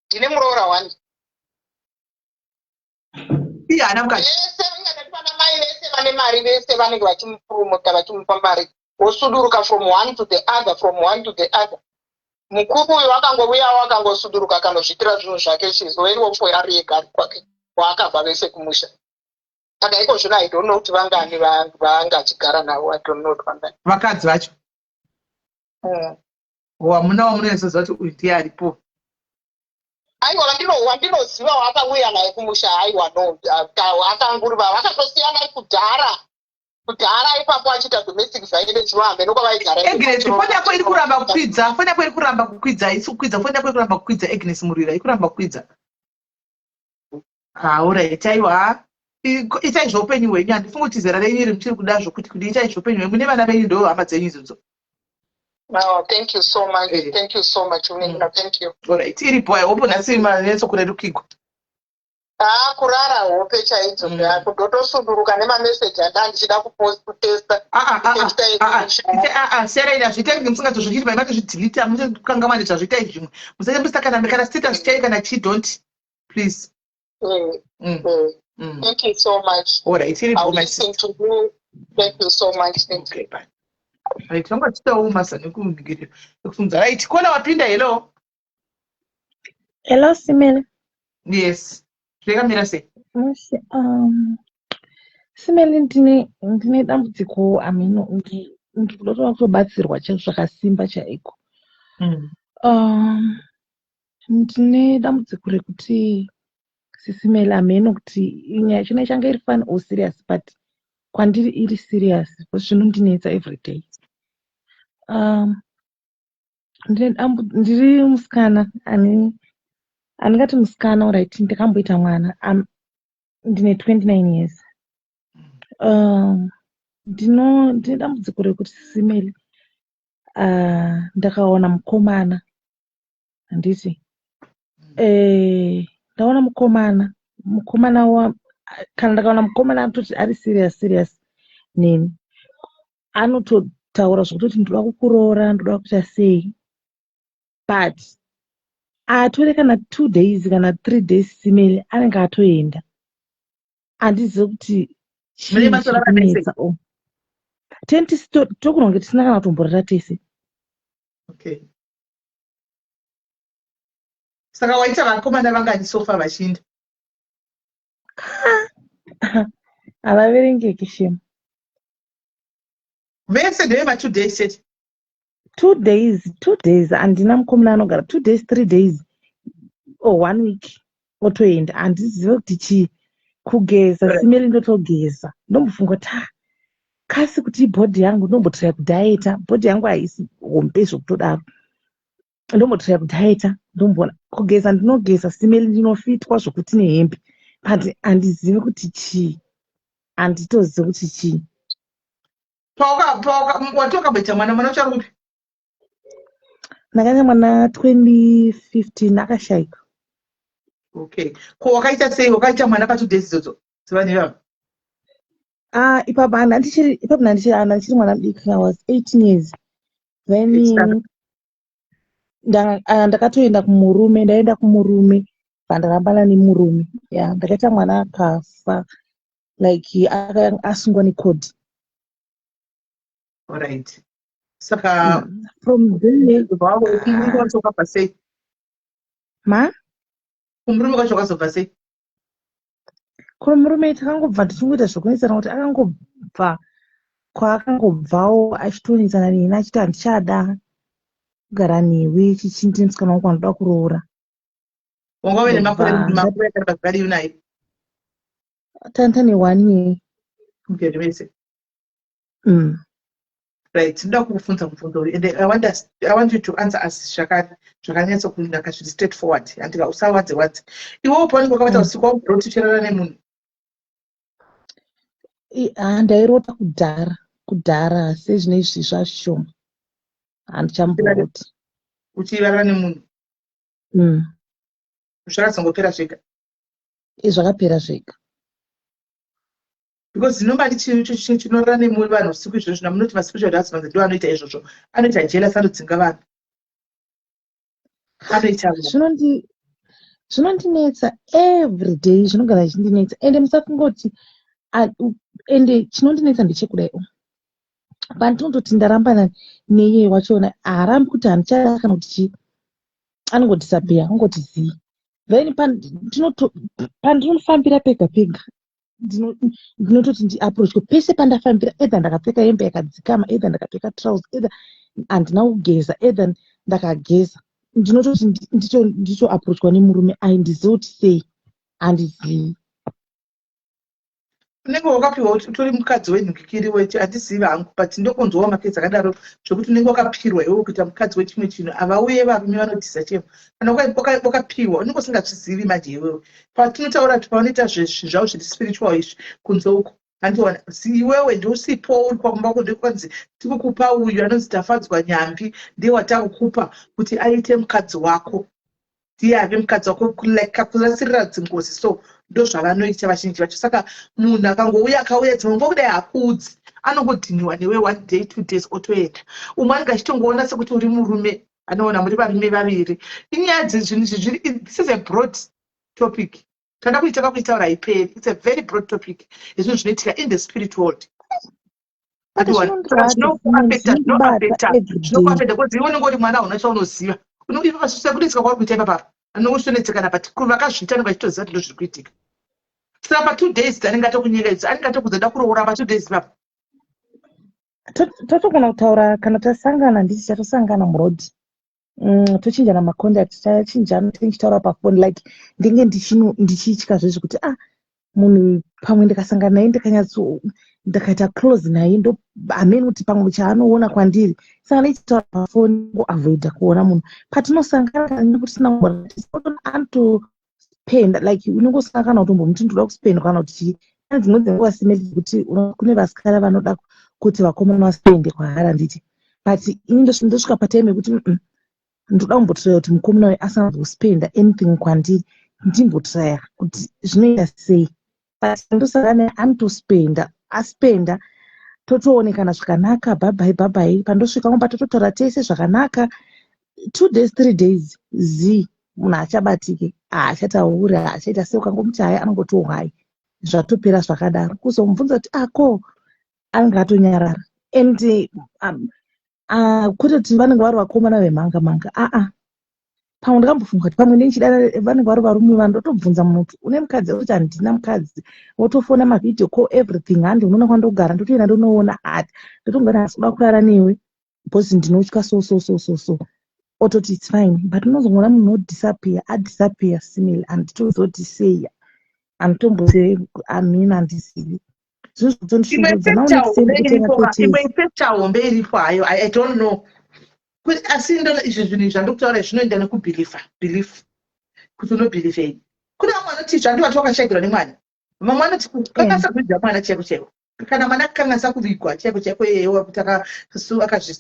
Ndine muroora wani. Iye haana mukadzi. Vese vana mai vese vane mari vese vanenge vachimupromota vachimupa mari. Wosuduruka from one to the other. Mukuru uyu wakangouyawo akangosuduruka akandozvitira zvinhu zvake chizoveriwopo yari yega kwake waakabva vese kumusha. Saka iko zvino I don't know kuti vangani vangachigara navo. I don't know kuti vangani vakadzi vacho. Hamuna wamunoziva kuti uyu ndiye aripo. Aiwa wandinoziva wakauya naye kumusha. Aiwa no akanguriva vakatosiya naye kudhara ipapo achiita domestic violence vahambe nokwavaigara. Agnes foni yako iri kuramba kukwidza. Foni yako iri kuramba kukwidza. Isi kukwidza foni yako iri kuramba kukwidza. Agnes Murira iri kuramba kukwidza. Alright aiwa. itai zveupenyu hwenyu. Handifungi kuti zera renyu iri muchiri kuda zvokuti kuti itai zveupenyu hwenyu. Mune vana venyu ndo hama dzenyu idzodzo. No, thank you so much. Thank you so much, Unina. Thank you. Alright, iripo hope nhasi manetso kurerukirwa. Kurara hope chaidzo. Kudotosunduruka nemameseji andichida kutesta. Sera ina zvitengi musingatozvichiti matozvidhilita muchikanga mane zvazvitai zvimwe. Musachambisa kana status chai kana chi don't please. Thank you so much. Alright, iripo my sister. Thank you so much. Thank you. Bye. Right, I'm going to tell you, Master. Right, Kona wapinda hello. Hello, Simele. Yes. Say. Simele ndine dambudziko amino ndikuda kubatsirwa zvakasimba chaiko. Ndine dambudziko rekuti Simele ameno kuti nyaya chino changa iri fun or serious but kwandiri iri serious zvinondinetsa every day. Ndiri musikana andingati musikana alright ndakamboita mwana ndine 29 years. Ndine dambudziko rekuti Simele ndakaona mukomana handiti ndaona mukomana kana ndakaona mukomana atoti ari serious neni anototaura zvokutoti ndoda kukuroora ndoda kuita sei but atore kana 2 days kana 3 days Simele anenge atoenda handizivi kuti chiinetsa tokuna kunge tisina kana kutomborera tese. Okay. Saka waita vakomana vangani sofa vachinda? Havaverengeki shema. Vese ndevema 2 days chete? 2 days handina mukomana anogara 2 days 3 days or 1 week otoenda handizive kuti chii kugeza Simele ndotogeza ndombofunga kuti kasi kuti bhodhi yangu ndombotoya kudhaeta bhodhi yangu haisi hombe zvokutodaro ndombotoya kudhaeta ndomboona kugeza ndinogeza Simele ndinofitwa zvokuti nehembe but handizive kuti chii handitozive kuti chii. Watokamboita mwana uchari kupi? Ndakaita mwana 2015 akashayika. Okay. Ko wakaita sei? Wakaita mwana pa 2 days idzodzo? Dzivani vavo? Ipapo ndichiri mwana mudiki. I was 18 years. Then ndakatoenda kumurume, ndaenda kumurume pandarambana nemurume. Yeah, ndakaita mwana akafa like asungwa nekodhi. Alright. Saka from there kwachoka pasei? Kumurume kwachokazobva sei? Kumurume takangobva tichingoita zvokunesana kuti akangobva kwaakangobvawo achitonetsana neni achiti handichada kugara newe chichindi musikana wangu anoda kuroora. Wanga uine makore akari unaye? Tane 1 year. Mugere wese? Right, ndoda kukufunza mubvunzo and I want you to answer us zvakanyatso kunaka zviri straight forward. Andika usawadze. Iwewe paunenge wakaita usiku wauroti uchirara nemunhu? Ndairota kudhara sezvinezvi zvashoma. Handichamboroti. Uchirara nemunhu? Zvakazongopera zvega? Zvakapera zvega. Because nobody chinorara nemunhu vanhu usiku izvozvo namunoti maspiritual husbands ndiwo anoita izvozvo. Anoita jealous, anodzinga vanhu. Anoita zvinondinetsa every day, zvinogara zvichindinetsa ende musakungoti ende chinondinetsa ndechekudai pandinototi ndarambana neye wachona haarambi kuti handichada kana kuti chii anongodisappear angoti zii then pandinofambira pega ndinototi ndiapproachwe pese pandafambira either ndakapfeka hembe yakadzikama either ndakapfeka trouser either handina kugeza either ndakageza ndinototi ndicho approachwa nemurume aindizivi kuti sei handizivi. unenge wakapiwa kuti utori mukadzi wenhukikiri weti hatizivi hangu but ndokunzwawo makezi akadaro zvokuti unenge wakapirwa iwe kuita mukadzi wechimwe chinhu avauye varume vanodhisa chemo kana wakapiwa unenge usingazvizivi manje iwewe patinotaura kuti paunoita zvezvinhu zvavo zviri spiritual izvi kunze uko handiona iwewe ndousipo uri kwakumba ko ndekwanzi tikukupa uyu anonzi Tafadzwa Nyambi ndiye watakukupa kuti aite mukadzi wako ndiye ave mukadzi wako kakurasirira dzingozi so ndo zvavanoita vazhinji vacho saka munhu akangouya akauya dzimwe nguva kudai hakuudzi anongodhiniwa newe 1 day 2 days otoenda umwe anenge achitongoona sekuti uri murume anoona muri varume vaviri inyaya dzezvinhu zviri this is a broad topic tanda kuitaka kuitaura haiperi it's a very broad topic izvinhu zvinoitika in the spirit world zvinokuafekta kuti iwe unenge uri mwana hauna chaunoziva kuditsika kwari kuita ipapapa anongosonetsekana but vakazviita nenge vachitoziva kuti ndo zviri kuitika saka pa 2 days anenge atokunyeredza anenge atokuzoda kuroora pa 2 days ipapa totogona kutaura kana tasangana ndisi chatosangana murodhi tochinjana macontact tachinjana tichitaura pafoni like ndenge ndichitya zvezvo kuti munhu pamwe ndikasangana naye ndakaita close naye ndo ameni kuti pamwe chaanoona kwandiri saka ndichitaura pafoni ngoavoida kuona munhu patinosangana kana kuti anotopenda like unongosangana kuti muti ndoda kuspenda kana kuti chii ane dzimwe dzenguva simeli kuti kune vasikana vanoda kuti vakomana vaspende kwahara nditi but ini ndosvika patime yekuti ndoda kumbotiraya kuti mukomana uyu asambospenda anything kwandiri ndimbotiraya kuti zvinoita sei but ndosangana naye anotospenda aspenda totoonekana zvakanaka bhabhai pandosvika kumba tototaura tese zvakanaka 2 days 3 days munhu achabatike haachatauri haachaita sei ukangomuti hai anongoti hai zvatopera zvakadaro kuzomubvunza kuti ko anenge atonyarara and kutoti vanenge vari vakomana vemhanga pamwe ndakambofunga kuti pamwe ndinchidana vanenge vari varume vandotobvunza munhu kuti une mukadzi kuti handina mukadzi wotofona mavhidhiyo call everything handi unoona kwandogara ndotoenda ndonoona ati ndotongana asi kuda kurara newe bcause ndinotya so ototi its fine but unozongona munhu adisappear simile handitozoti sei handitombose amina handizivi imwe ifekta hombe iripo hayo I don't know asi ndo izvi zvinhu zvandokutaura zvinoenda nekubhilief kuti unobhilifei kune vamwe vanoti zvandiva wakashagirwa nemwana vamwe vanoti kangasakuvigwa mwana chaiko kana mwana kanganisa kuvigwa chaiko iyeyewa kuti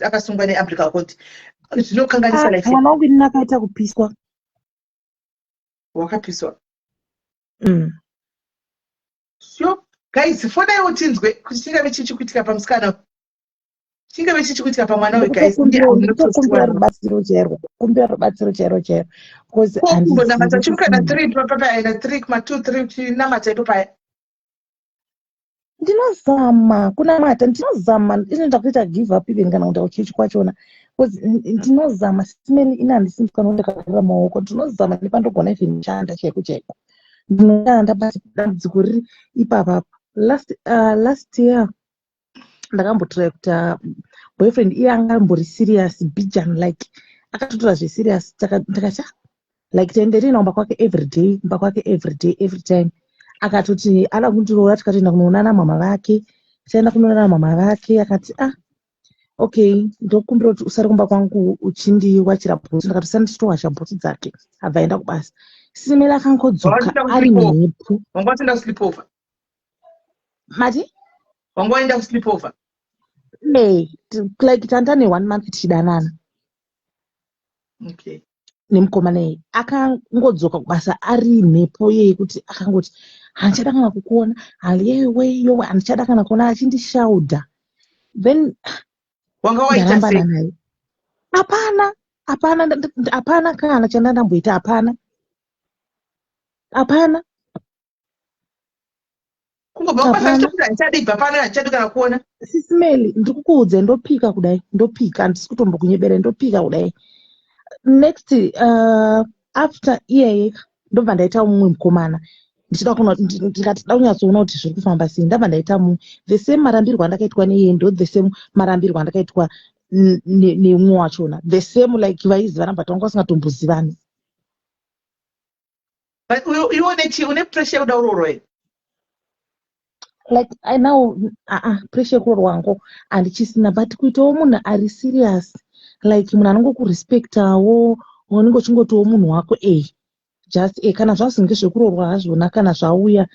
akasungwa neamerica court zvinokanganisa life mwana wangu inini akaita kupiswa wakapiswa so guys fonaiwo tinzwe kuti chingave chichikuitika pamusikana chingave chichikuitika pamwana we guys kumbira rubatsiro chairo because kumbonamata chimukana 3 papaya na 3 kuma 2 3 chinamata ipopaya ndinozama kunamata ndinozama inoenda kuita give up even kana kuenda kuchechi kwachona because ndinozama simeni ina handisindikana ndakagarira maoko ndinozama nepandogona even chanda chaiko ndinoshanda basi dambudziko riri ipapa last year ndakambotora kuita boyfriend iye anga ambori serious bijan like akatotora zveserious ndakati like tenderei naumba kwake every time akatoti ada kundiroora tikatoenda kunoonana mama vake tichaenda kunoonana mama vake akati okay ndokumbira kuti usari kumba kwangu uchindiwachira bhoti ndakati usanditowacha bhoti dzake abva aenda kubasa simela akangodzoka ari mhepo wanga waenda kusleepover mati wanga waenda kusleepover like tanda ne1 month tichidanana okay nemukomana iye akangodzoka kubasa ari mhepo yeye kuti akangoti handichada kana kukuona haliyeweyo handichada kana kuona achindishaudha then wanga waita sei naye hapana kana chandandamboita hapana sisimeli ndikukuudza ndopika kudai ndopika handisi kutombokunyebera ndopika kudai next after iyeye ndobva ndaita mumwe mukomana ndichida kuona ndikati daunyatsoona kuti zviri kufamba sei ndabva ndaita mumwe the same marambirwo andakaitwa neiye ndo the same marambirwo andakaitwa neumwe wachona the same like vaizivana but vanga vasingatombozivani une pressure yekuda uroro here like now pressure kurorwangu handichisina but kuitawo munhu ari serious like munhu anongokurespectawo unenge uchingotiwo munhu wako just kana zvazinge zvekurorwa hazvona kana zvauya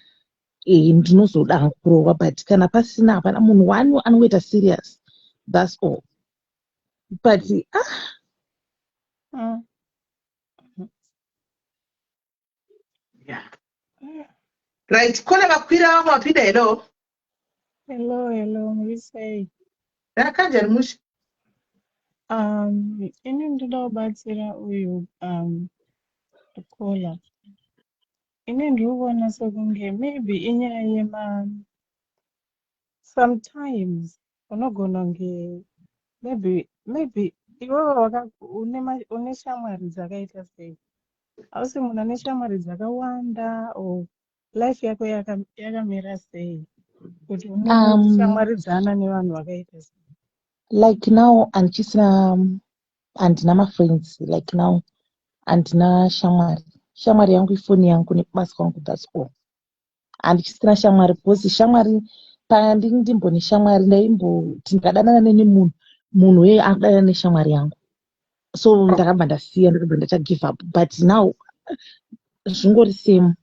ndinozoda kurorwa but kana pasina hapana munhu wani anongoita serious, that's all. But Yeah. Right, kole vakwira vamwe vapinda hello. Hello, Murisei. Kanjani mushi? Ini ndoda kubatsira uyu Kola. Ini ndikuona sekunge maybe inyaya sometimes unogona kunge maybe iwewe une shamwari dzakaita sei. Hausi munhu ane shamwari dzakawanda or life yako yakamira sei kuti unoshamwaridzana nevanhu vakaita sei. Like now handina mafriends, like now handina shamwari yangu ifoni yangu nekubasa kwangu, that's all. Handichisina shamwari because shamwari pandimbone shamwari ndaimboti ndikadanana nemunhu weye akudana neshamwari yangu, so ndakabva ndasiya ndakabva ndacha give up, but now zvingori same.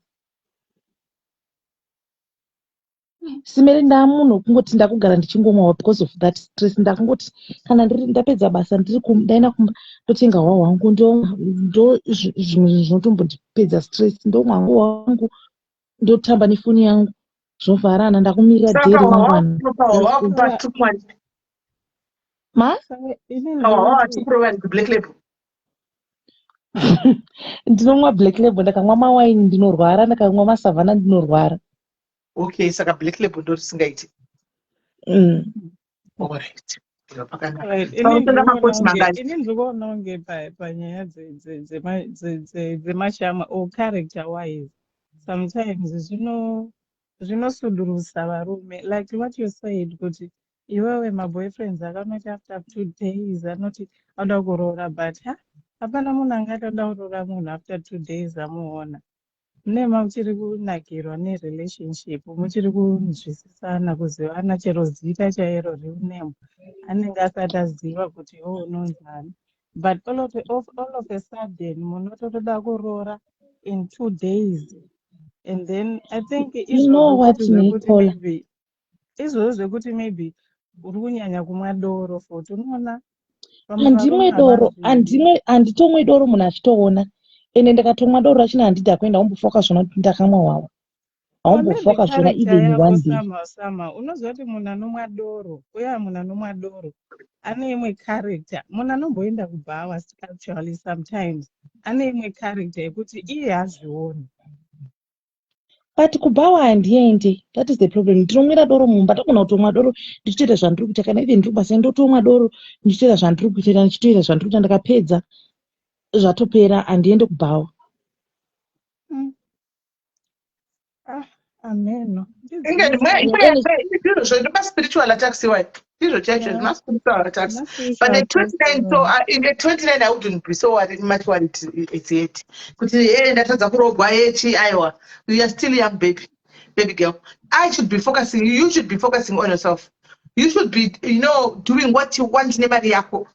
Simere ndamunhu wekungoti ndakugara ndichingomwawa because of that stress. Ndakungoti kana ndapedza basa ndaenda kumba ndotenga hwahwa hwangu ndo zvimwe zvinotombondipedza stress, ndomwa hwangu ndotamba nefoni yangu znovharana ndakumirira dheri mangwana. Ndinomwa black label, ndakamwa mawaini ndinorwara, ndakamwa masavana ndinorwara. Okay, saka black label ndo risingaiti. Alright. Ini ndikuona kunge panyaya dzemashama or character wise sometimes zvinosudurutsa varume, like what you said kuti iwewe maboyfriends akanoti after 2 days anoti anoda kuroora, but hapana munhu angatoda kuroora munhu after 2 days amuona. Munema muchiri kunakirwa nerelationship, muchiri kunzwisisana, kuzivana chero zita chairo reunemu anenge asati aziva kuti unonzani, but all of a sudden munotoda kuroora in 2 days, and then I think izvozvo zvekuti maybe uri kunyanya kumwa doro futi, unoona handitomwe doro munhu achitoona, ende ndakatomwa doro rachina handidi akuenda aumbofoka zvona kuti ndakamwa wawa, aumbofoka zvona even one day. Unoziva kuti munhu anomwa doro uye munhu anomwa doro ane imwe character. Munhu anomboenda kubhawa actually sometimes ane imwe character yekuti iye hazvioni, but kubhawa handiendi, that is the problem. Ndinomwira doro mumba, ndakona kutomwa doro ndichitoita zvandiri kuita, kana even ndiri kubasa ndotomwa doro ndichitoita zvandiri kuita, ndichitoita zvandiri kuita, ndakapedza zvatopera, handiende kubhawa. Ameno. Ndizvo zvemaspiritual attacks iwayo. Ndizvo chacho zvemaspiritual attacks. But in 29, so in the 29 I wouldn't be so worried much what it's yet. Kuti ndatadza kurogwa yechi aiwa. You are still young baby girl. You should be focusing on yourself. You should be, doing what you want nemari yako.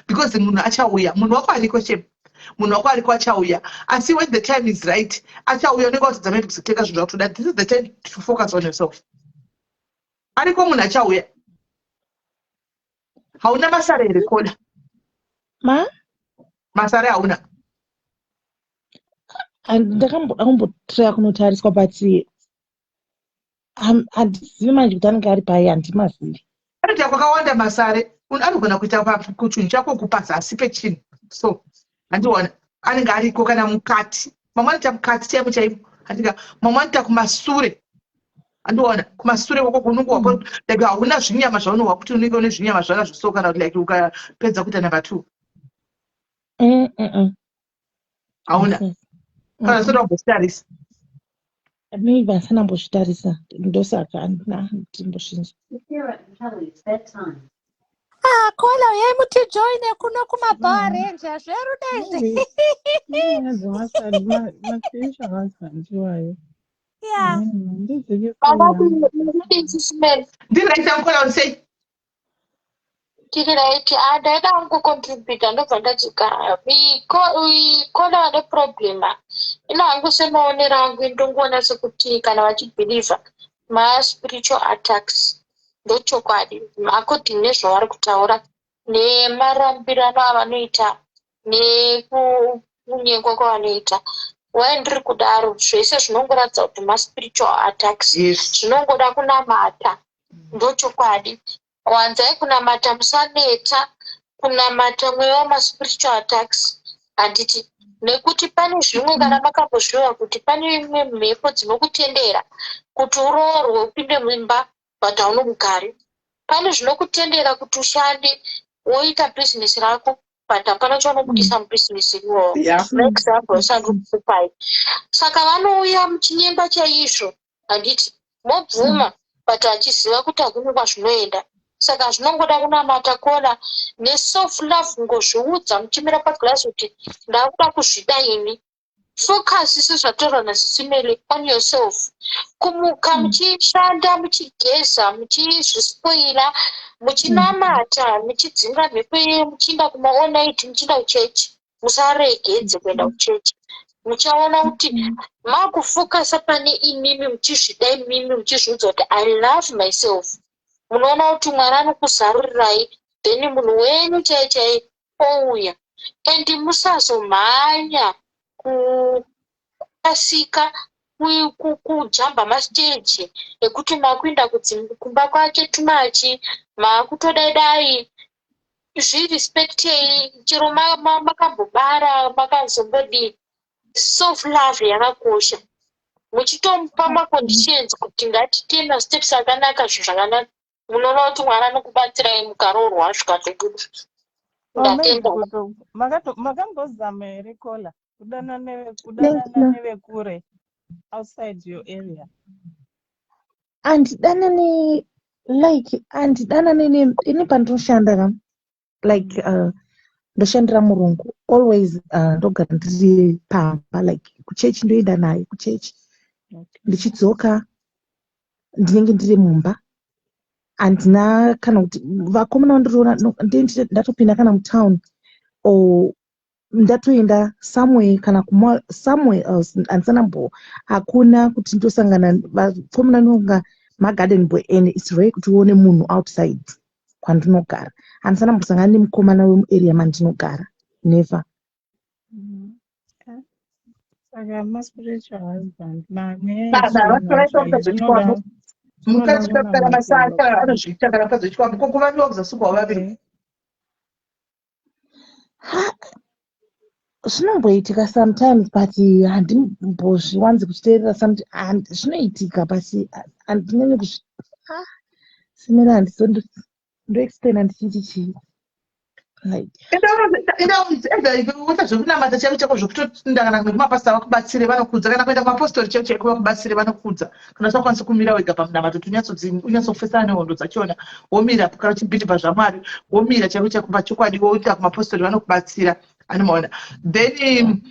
Because munhu achauya. Munhu wako aliko chemo. Munhu wako aliko achauya. And see when the time is right, achauya unenge watadza maybe kuzoteka zvinhu zvakutoda. This is the time to focus on yourself. Ariko munhu achauya. Hauna masare here Kola. Masare hauna. Ndakambotraya kunotariswa, but handizivi manje kuti anenge ari pai, handimazivi. Anoti kwakawanda masare, anogona kuita kuchinhu chako kupa zasi pechinhu. So, handiona, anenge ariko kana mukati. Mamwe anoita mukati chaimo chaimo. Handika, mamwe anoita kumasure. Handiona, kumasure kwako kunenge wako, like hauna zvinyama zvaunohwa kuti unenge une zvinyama zvakazvo, so kana like ukapedza kuita number 2. Hauna. Kana soda kumbozvitarisa. Maybe asana mbozvitarisa, ndosaka ndimbozvinzwa. Kola uyai mutijoine kuno kumaBoa Rangers zverudai. Yeah. Handiziki Makadini Sisimeli. ndiraita mukola usei Tiri right. Ndaida kungocontributa ndobva ndachigara. Ikola vane problem. Ino hangu semaonero angu ndongoona sekuti kana vachibhilivha ma-spiritual attacks ndochokwadi according nezvavari kutaura nemarambirano avanoita nekunyengwa kwavanoita. Why ndiri kudaro zvese zvinongoratidza kuti ma-spiritual attacks zvinongoda kunamata ndochokwadi. Wanzai kunamata musaneta kunamata mwewa ma-spiritual attacks handiti nekuti pane zvimwe kana makambozviwa kuti pane imwe mhepo dzinokutendera kuti uroorwe upinde muimba but haunogari. Pane zvinokutendera kuti ushande woita bhizinesi rako but hapana chaunobudisa mubhizinesi iwowo. Example sandikupai. Saka vanouya muchinyemba chaizvo handiti mobvuma but achiziva kuti hakuna kwazvinoenda. Saka zvinongoda kunamata kuona neself love ngozviudza muchimira pagirasi kuti ndakuda kuzvida ini. Focus sezvataurwa naSisimeli on yourself. Kumuka muchishanda muchigeza muchizvispoila muchinamata muchidzinga mhepo muchienda kuma-all night muchienda kuchechi. Musaregedze kuenda kuchechi. Muchaona kuti makufokasa pane imimi muchizvida imimi muchizviudza kuti I love myself. Munoona kuti Mwari anokuzarurirai then munhu wenyu chaichai ouya. And musazomhanya kukasika kujamba mastage ekuti makuenda kumba kwake tumachi makutodaidai zvirespektei chero makambobara makazombodii. Self love yakakosha. Muchitomupa maconditions kuti ngatiite masteps akanaka zvinhu zvakanaka. Munoona kuti Mwari anokubatsirai mukaroorwa zvikatobuda. Ndatenda. makambozama here Kola kudanana nevekure outside your area? Handidana ini pandinoshanda kam like ndoshandira murungu always ndogara ndiri pamba like kuchechi ndoenda naye kuchechi ndichidzoka ndinenge ndiri mumba. Handina kana kuti vakomana vandiriona ndatopinda kana mutown or ndatoenda somewhere kana somewhere else handisana hakuna kuti ndosangana vakomana ndonga magarden boy and it's rare kuti uone munhu outside kwandinogara. Handisana mbosangana nemukomana wemuarea mandinogara never. Saka ma-spiritual husband mukadzi kakara masaka anozviita kana mukadzi wechikwambo kokuvaniwa kuzasukwa vaviri. Zvinomboitika sometimes but handimbozviwanzi kuchiteerera zvinoitika but handinyanyi simera handizoexplaina ndichiti chii like enda zvekunamata chaivo chako zvokutotunda kana kuenda kumapasita vakubatsire vanokudza kana kuenda kumapostori chaivo chaiko vakubatsire vanokudza kana usakwanisa kumira wega pamunamato kuti unyatsofesana nehondo dzachona womira kana uchibhidhibha zvamwari womira chaivo chaiko pachokwadi woita kumapostori vanokubatsira anomaona. Then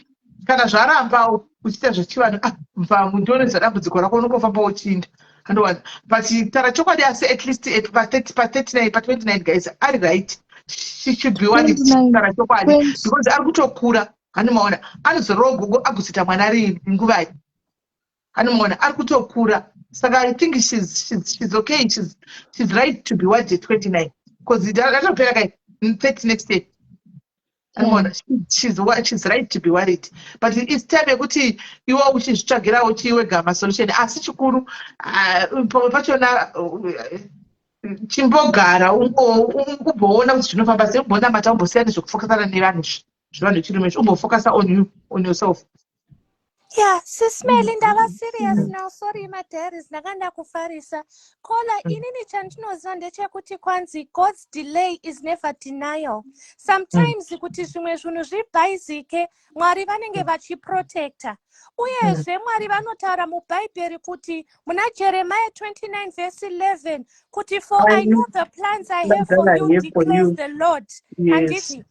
kana zvaramba uchiita zvechivanhu mvamvu ndione zadambudziko rako unongofamba uchiinda andowana but tara chokwadi asi at least pa 29 guys ari right. She should be one kana chokwadi because ari kutokura anomaona anozorogogo agusita mwana rini nguvai anomaona ari kutokura. Saka I think she's okay, she's right to be what 29 because atopera kai 30 next year. She's right to be worried but it's time yekuti iwe uchizvitsvagirawo chiwe gama solution asi chikuru pamwe pachona chimbogara umboona kuti zvinofamba sei umbonamata umbosiya nezvekufokasana nevanhu zvevanhu chirume umbofokasa on yourself. Yeah, Sisimeli ndava serious now. Sorry madaris ndakanda kufarisa. Kola inini chandinoziva ndechekuti kwanzi God's delay is never denial. Sometimes kuti zvimwe zvinhu zvibhaizike Mwari vanenge vachiprotecta. Uyezve Mwari vanotaura mubhaibheri kuti muna Jeremiah 29 verse 11 kuti for I know the plans I have for you declares the Lord. Handiti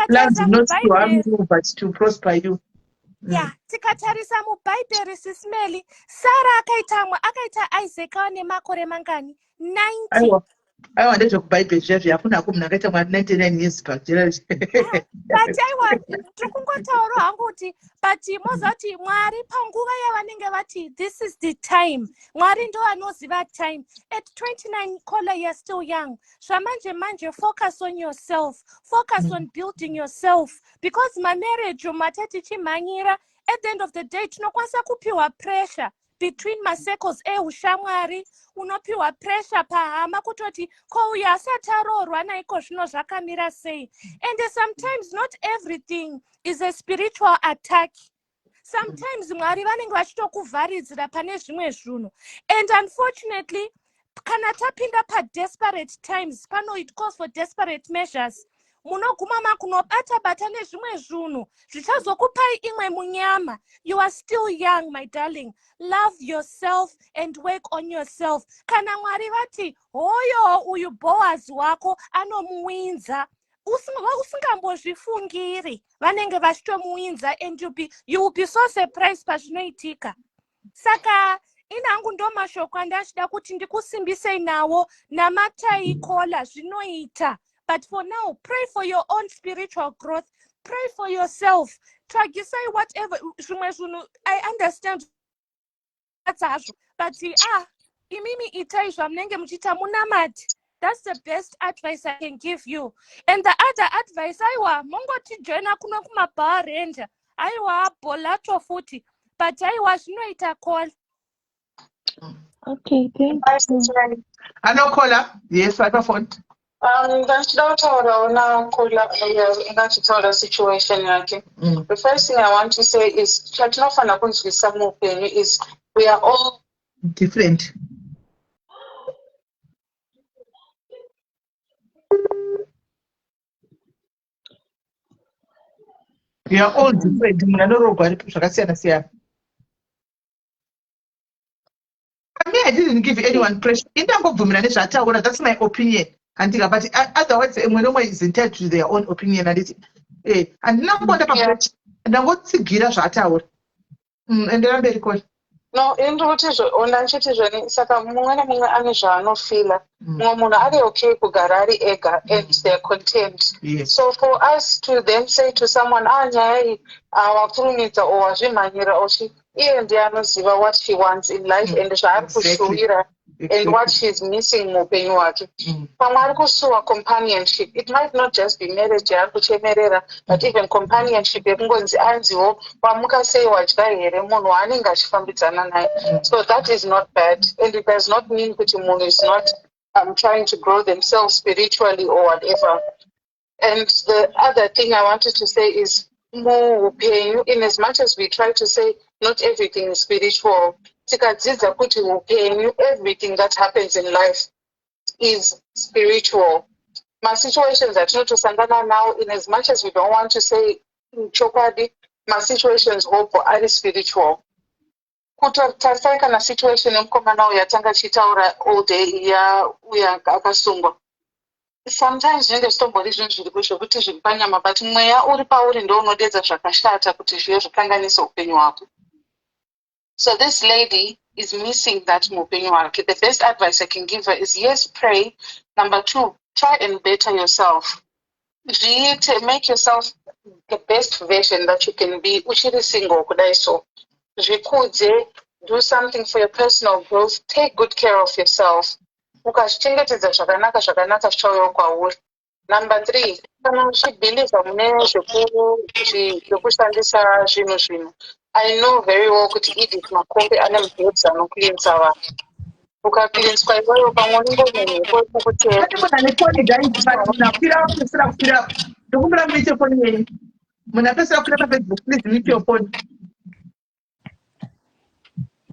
plans not to harm you but to prosper you. ya tikatarisa mubhaibheri sisimeli Sara akaita Isaac ane makore mangani 90 aiwa ndezvekubhaibheri zviya hakuna munhu akaita mwari 99 years pajereji. but aiwa tiri kungotaura hangu kuti but moziva kuti Mwari panguva yavanenge vati this is the time, Mwari ndo anoziva time. At 29 Kola, you're still young. Manje focus on yourself, focus on building yourself, because marriage matati chimanyira at the end of the day tinokwanisa kupiwa pressure between circles ushamwari, unopiwa pressure pahama kutoti ko uyu asati aroorwa naiko zvino zvakamira sei. And sometimes not everything is a spiritual attack. Sometimes Mwari vanenge vachitokuvharidzira pane zvimwe zvinhu, and unfortunately kana tapinda desperate times pano it calls for desperate measures. Munoguma makunobata nezvimwe zvinhu zvichazokupai imwe munyama. You are still young, my darling. Love yourself and work on yourself. Kana Mwari vati hoyo uyu Boaz wako anomuwinza, usingambozvifungiri vanenge vachitomuwinza, and you will be so surprised pazvinoitika. Saka inangu ndo mashoko andachida kuti ndikusimbisei nawo namatai Kola zvinoita. But for now, pray for your own spiritual growth. Pray for yourself. Tragisai whatever. I understand. But imimi itai mnenge mchita munamati. That's the best advice I can give you. And the other advice, aiwa mongoti joina kuno kuma Power Ranger. Aiwa bolato futi. But aiwa zvinoita Kola. Okay, thank you. Anokola, yes, I phone. Ngachitaura Kola ngachitaura situation yake. The first thing I want to say is chatinofana kunzwisa muupenyu is we are all different. We are all different. I didn't give anyone pressure. That's my opinion. But otherwise, everyone is entitled to their own opinion. And now, what about pressure? And then what's the gira shataur? And then I'm very cool. No, ndinochiti saka mumwe nemumwe ane zvaanofila. Mumwe munhu ari okay kugara ari ega and they're content. Yes. So for us to then say to someone, nyaya iyi wakurumidza or wazvimhanyira ochi, iye ndiye anoziva what she wants in life and zvaari kushuwira and what she's missing muupenyu hwake. Pamwe ari kusuwa companionship. It might not just be marriage yaari kuchemerera, but even companionship yekungonzi anziwo wamuka sei wadya here munhu waanenge achifambidzana naye. So that is not bad, and it does not mean kuti munhu is not trying to grow themselves spiritually or whatever. And the other thing I wanted to say is muupenyu, in as much as we try to say not everything is spiritual, tikadzidza kuti upenyu, everything that happens in life is spiritual. My situations atinotosangana now, in as much as we don't want to say chokwadi, my situations hope are spiritual. Kutarisai kana situation yemukomana uyu yatanga chitaura all day uya akasungwa. Sometimes zvinenge zvitombori zvinhu zviri zvekuti zviri panyama, but mweya uri pauri ndo unodedza zvakashata kuti zvive zvikanganisa upenyu hwako. So this lady is missing that muupenyu hwake. The best advice I can give her is yes, pray. Number 2, try and better yourself. Make yourself the best version that you can be. Uchiri single kudai so. Zvikudze, do something for your personal growth. Take good care of yourself. Ukazvichengetedza zvakanaka zvichauya kwauri. Number 3, kana uchibhiliva mune zvekushandisa zvinhu. I know very well kuti Edith Makombe ane mubhebzi anokulinisa vanhu. Ukakulinswa iwewe pamwe unenge une mhepo yekukutema.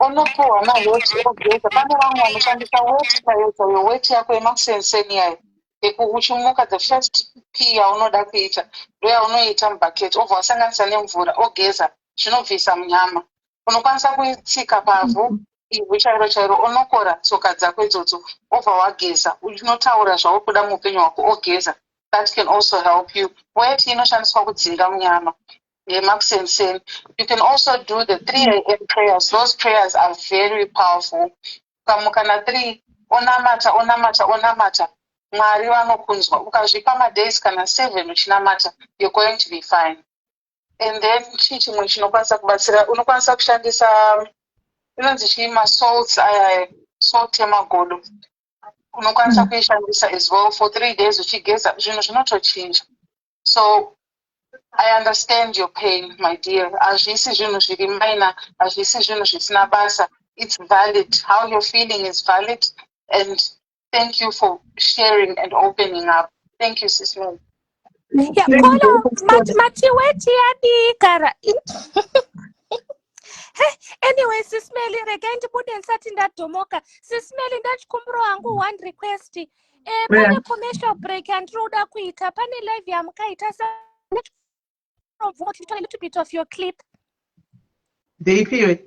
Unopuhwa maheti ogeza. Pane vamwe vanoshandisa weti payoga, iyo weti yako yemasenseni yayo. Uchimuka the first pee yaunoda kuita ndoyaunoita mubhaketi, obva wasanganisa nemvura ogeza, zvinobvisa munyama. Unokwanisa kuitsika pavhu ivhu chairo unokora tsoka dzako idzodzo obva wageza, unotaura zvaukuda muupenyu hwako ogeza. That can also help you. Weti inoshandiswa kudzinga munyama. Yeah, Maxensen. You can also do the 3 a.m. prayers. Those prayers are very powerful. Kamukana 3, onamata. Mwari vanokunzwa. Ukazvipa madays kana 7 uchinamata, you're going to be fine. And then chimwe chinokwanisa kubatsira, unokwanisa kushandisa inonzi chii salts aya salt yemagodo. Unokwanisa kuishandisa as well for 3 days uchigeza zvinhu zvinotochinja. So I understand your pain, my dear. Hazvisi zvinhu zviri minor, hazvisi zvinhu zvisina basa. It's valid. How you're feeling is valid. And thank you for sharing and opening up. Thank you, Sis Mel. Yeah, Kola, matiweti yadikara. Anyway, Sis Meli, rega ndibude ndisati ndadomoka. Sis Meli, ndachikumbiro wangu one request. Pane commercial break andinoda kuita. Pane live yamukaita a little bit of your clip. Ndeipiwe.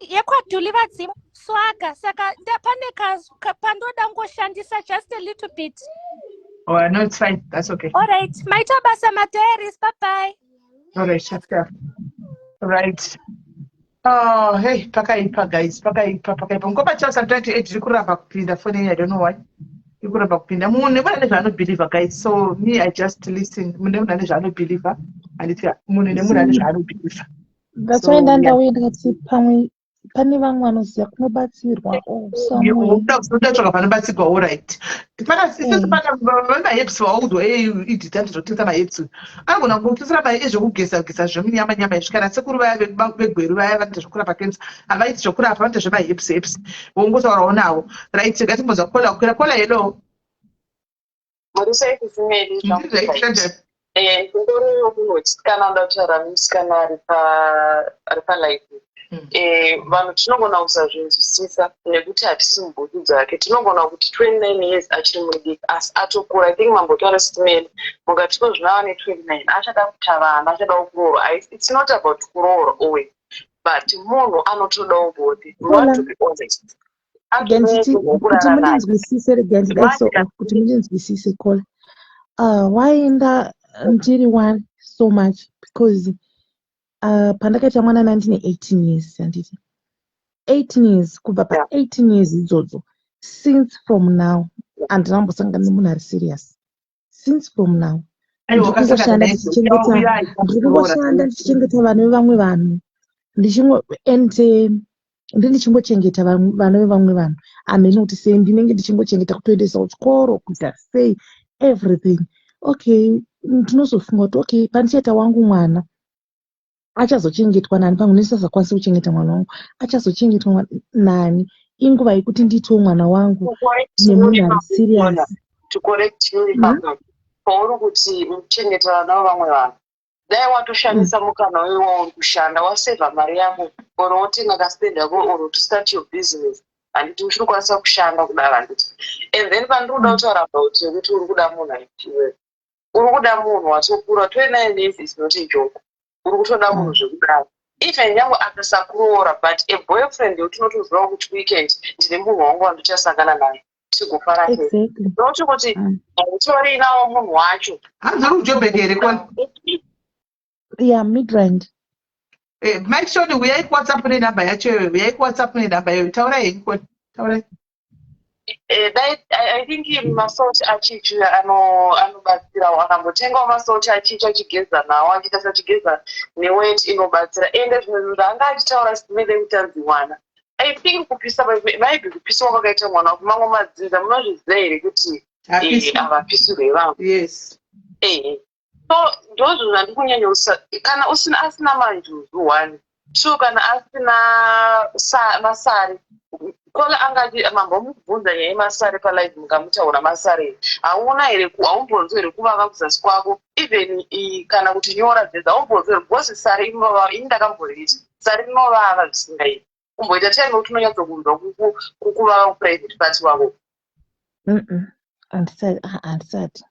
Yekwadhuli vadzimu swaga saka pane pandoda ngoshandisa just a little bit. Oh, no, it's fine. That's okay. All right. Maita basa materis. Bye-bye. All right, shut up. Right. Oh, hey, pakaipa, guys. Pakaipa. Ngoba chasa 28 zikuramba kupinda phone I don't know why. Zikuramba kupinda. Mune vana zvano believer, guys. So me, I just listen. Mune vana zvano believer. And it's mune vana zvano believer. That's why ndandawenda kuti pamwe pane vamwe vanoziva kunobatsirwa unotsvaka panobatsirwa alright. Sisi pana maherbs vaudwa idita ndizotengesa maherbs anogona kutotsira ezvokugeza zvemunyama kana sekuru vaya vegweru vaya vanoita zvokurapa kensa havaiti zvokurapa vanoita zvemaherbs vongotaurawo navo right ngatimbonza kola hello kundoriwo kunoti kana ndatara musikana ari palife vanhu tinogona kusazvinzwisisa nekuti hatisi mubhutu dzake. Tinogona kuti 29 years achiri mudiki asi atokura. I think mambotaura sitimeni mukatiko zvinava ne29 achada kuta vana achada kuroora. It's not about kuroora always, but munhu anotodawo body. You want to be honest. kuti mundinzwisise rega ndidaiso kuti mundinzwisise Kola waenda ndiri one so much because pandakaita mwana ndine 18 years handiti 18 years kubva pa 18 years idzodzo since from now handina kumbosangana nemunhu ari serious since from now ndirikungoshanda ndichichengeta vana vevamwe vanhu ndichingochengeta vana vevamwe vanhu amene kuti sei ndinenge ndichingochengeta kutoendesa kuchikoro kuita sei everything. Okay, ndinozofunga kuti okay pandichaita wangu mwana achazochengetwa nani pamwe ndisingakwanisi kuchengeta mwana wangu achazochengetwa nani inguva yekuti ndiitewo mwana wangu nemunhu ari serious. To correct you pauri kuti muchengeta vana vevamwe vanhu dai watoshandisa mukana wewauri kushanda wasevha mari yako oro wotenga kaspendi yako oro to start your business handiti uchiri kwanisa kushanda kudaro handiti. And then pandinoda kutaura about kuti uri kuda munhu aitiwe uri kuda munhu watokura 29 years is not a joke. Uri kutoda munhu zvekudaro even nyange akasakuroora but a boyfriend yotinotoziva kuti weekend ndine munhu wangu wandichasangana naye tigofara kei noti kuti utori nawo munhu wacho hanzi uri kujobhekere kona midrand Mike Shoni uyai kuwhatsapp nenamba yacho iyoyo uyai kuwhatsapp nenamba iyoyo taura henyu kona taura I think masauti achichi anobatsira akambotengawo masauti achichi achigeza nawo achiita sachigeza neweti inobatsira ende zvimwe anga achitaura simede kutanzi mwana I think kupisa maybe kupisiwa kwakaita mwana wako mamwe madzinza munozviziva here kuti havapisirwe vanhu. Yes. So ndozvo zvandikunyanyousa kana asina manjuzu one two kana asina masari Kola angati mambomubvunza nyaya yemasari palive mukamutaura masari hauna here haumbonzwi here kuvava kuzasi kwako even kana kuti nyora dzedza haumbonzwi here because sari inovava ini ndakamboita sari inovava zvisingaiti kumboita time kuti unonyatsokunzwa kukuvava kuprivate party wako handisati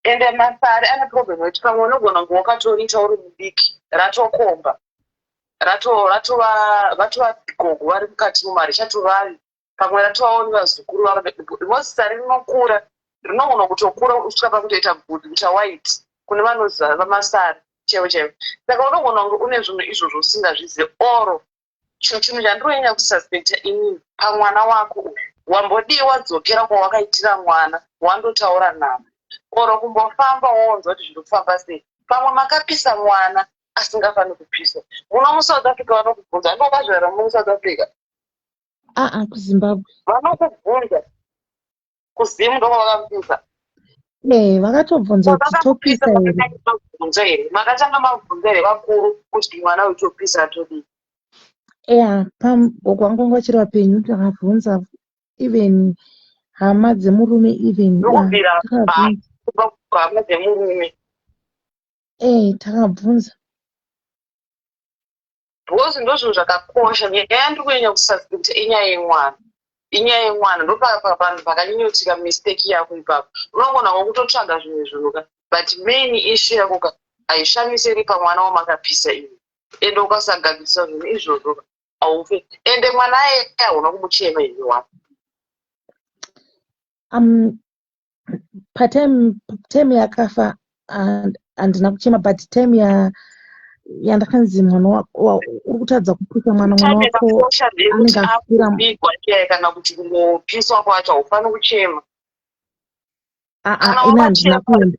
ende masari ane problem yekuti pamwe unogona kunge wakatoriita uri mudiki ratokomba ratova gogo vari mukati mumari chatovavi pamwe ratovawo nevazukuru vavo because sari rinokura rinogona kutokura usvika pakutoita good kuita white kune vanoziva vamasari chaivo chaivo. Saka unogona kunge une zvinhu izvozvo usingazvizive, oro chinhu chandinonyanya kususpekta inini pamwana wako uyu, wambodii wadzokera kwawakaitira mwana wandotaura navo, oro kumbofamba woonzwa kuti zviri kufamba sei. Pamwe makapisa mwana asingafani kupisa. Muno muSouth Africa vanokubvunza, ndokazvera muSouth Africa kuZimbabwe vanokubvunza kuzimu ndokwavakamupisa. vakatobvunza kuti topisa here, makatanga mabvunza here vakuru kuti mwana uchopisa atodii. kwangu vachiri vapenyu takabvunza even hama dzemurume even hama dzemurume takabvunza because ndozvinhu zvakakosha. Nyaya yandiri kunyanya kususpekta inyaya yemwana, inyaya yemwana ndopavanhu pakanyanyotika mistake yako ipapo. Unogona kutotsvaga zvimwe zvinhuka but main issue yako haishamisiri pamwana wamakapisa iwe, ende ukasagadzisa zvinhu izvozvo haufe, ende mwana hauna kumuchema iwe wako. patime yakafa handina kuchema, but time yandakanzi mwana uri kutadza kupisa mwana wako anenge afikira kana kuti kungopiswa kwacho haufani kuchema. ina handina kuenda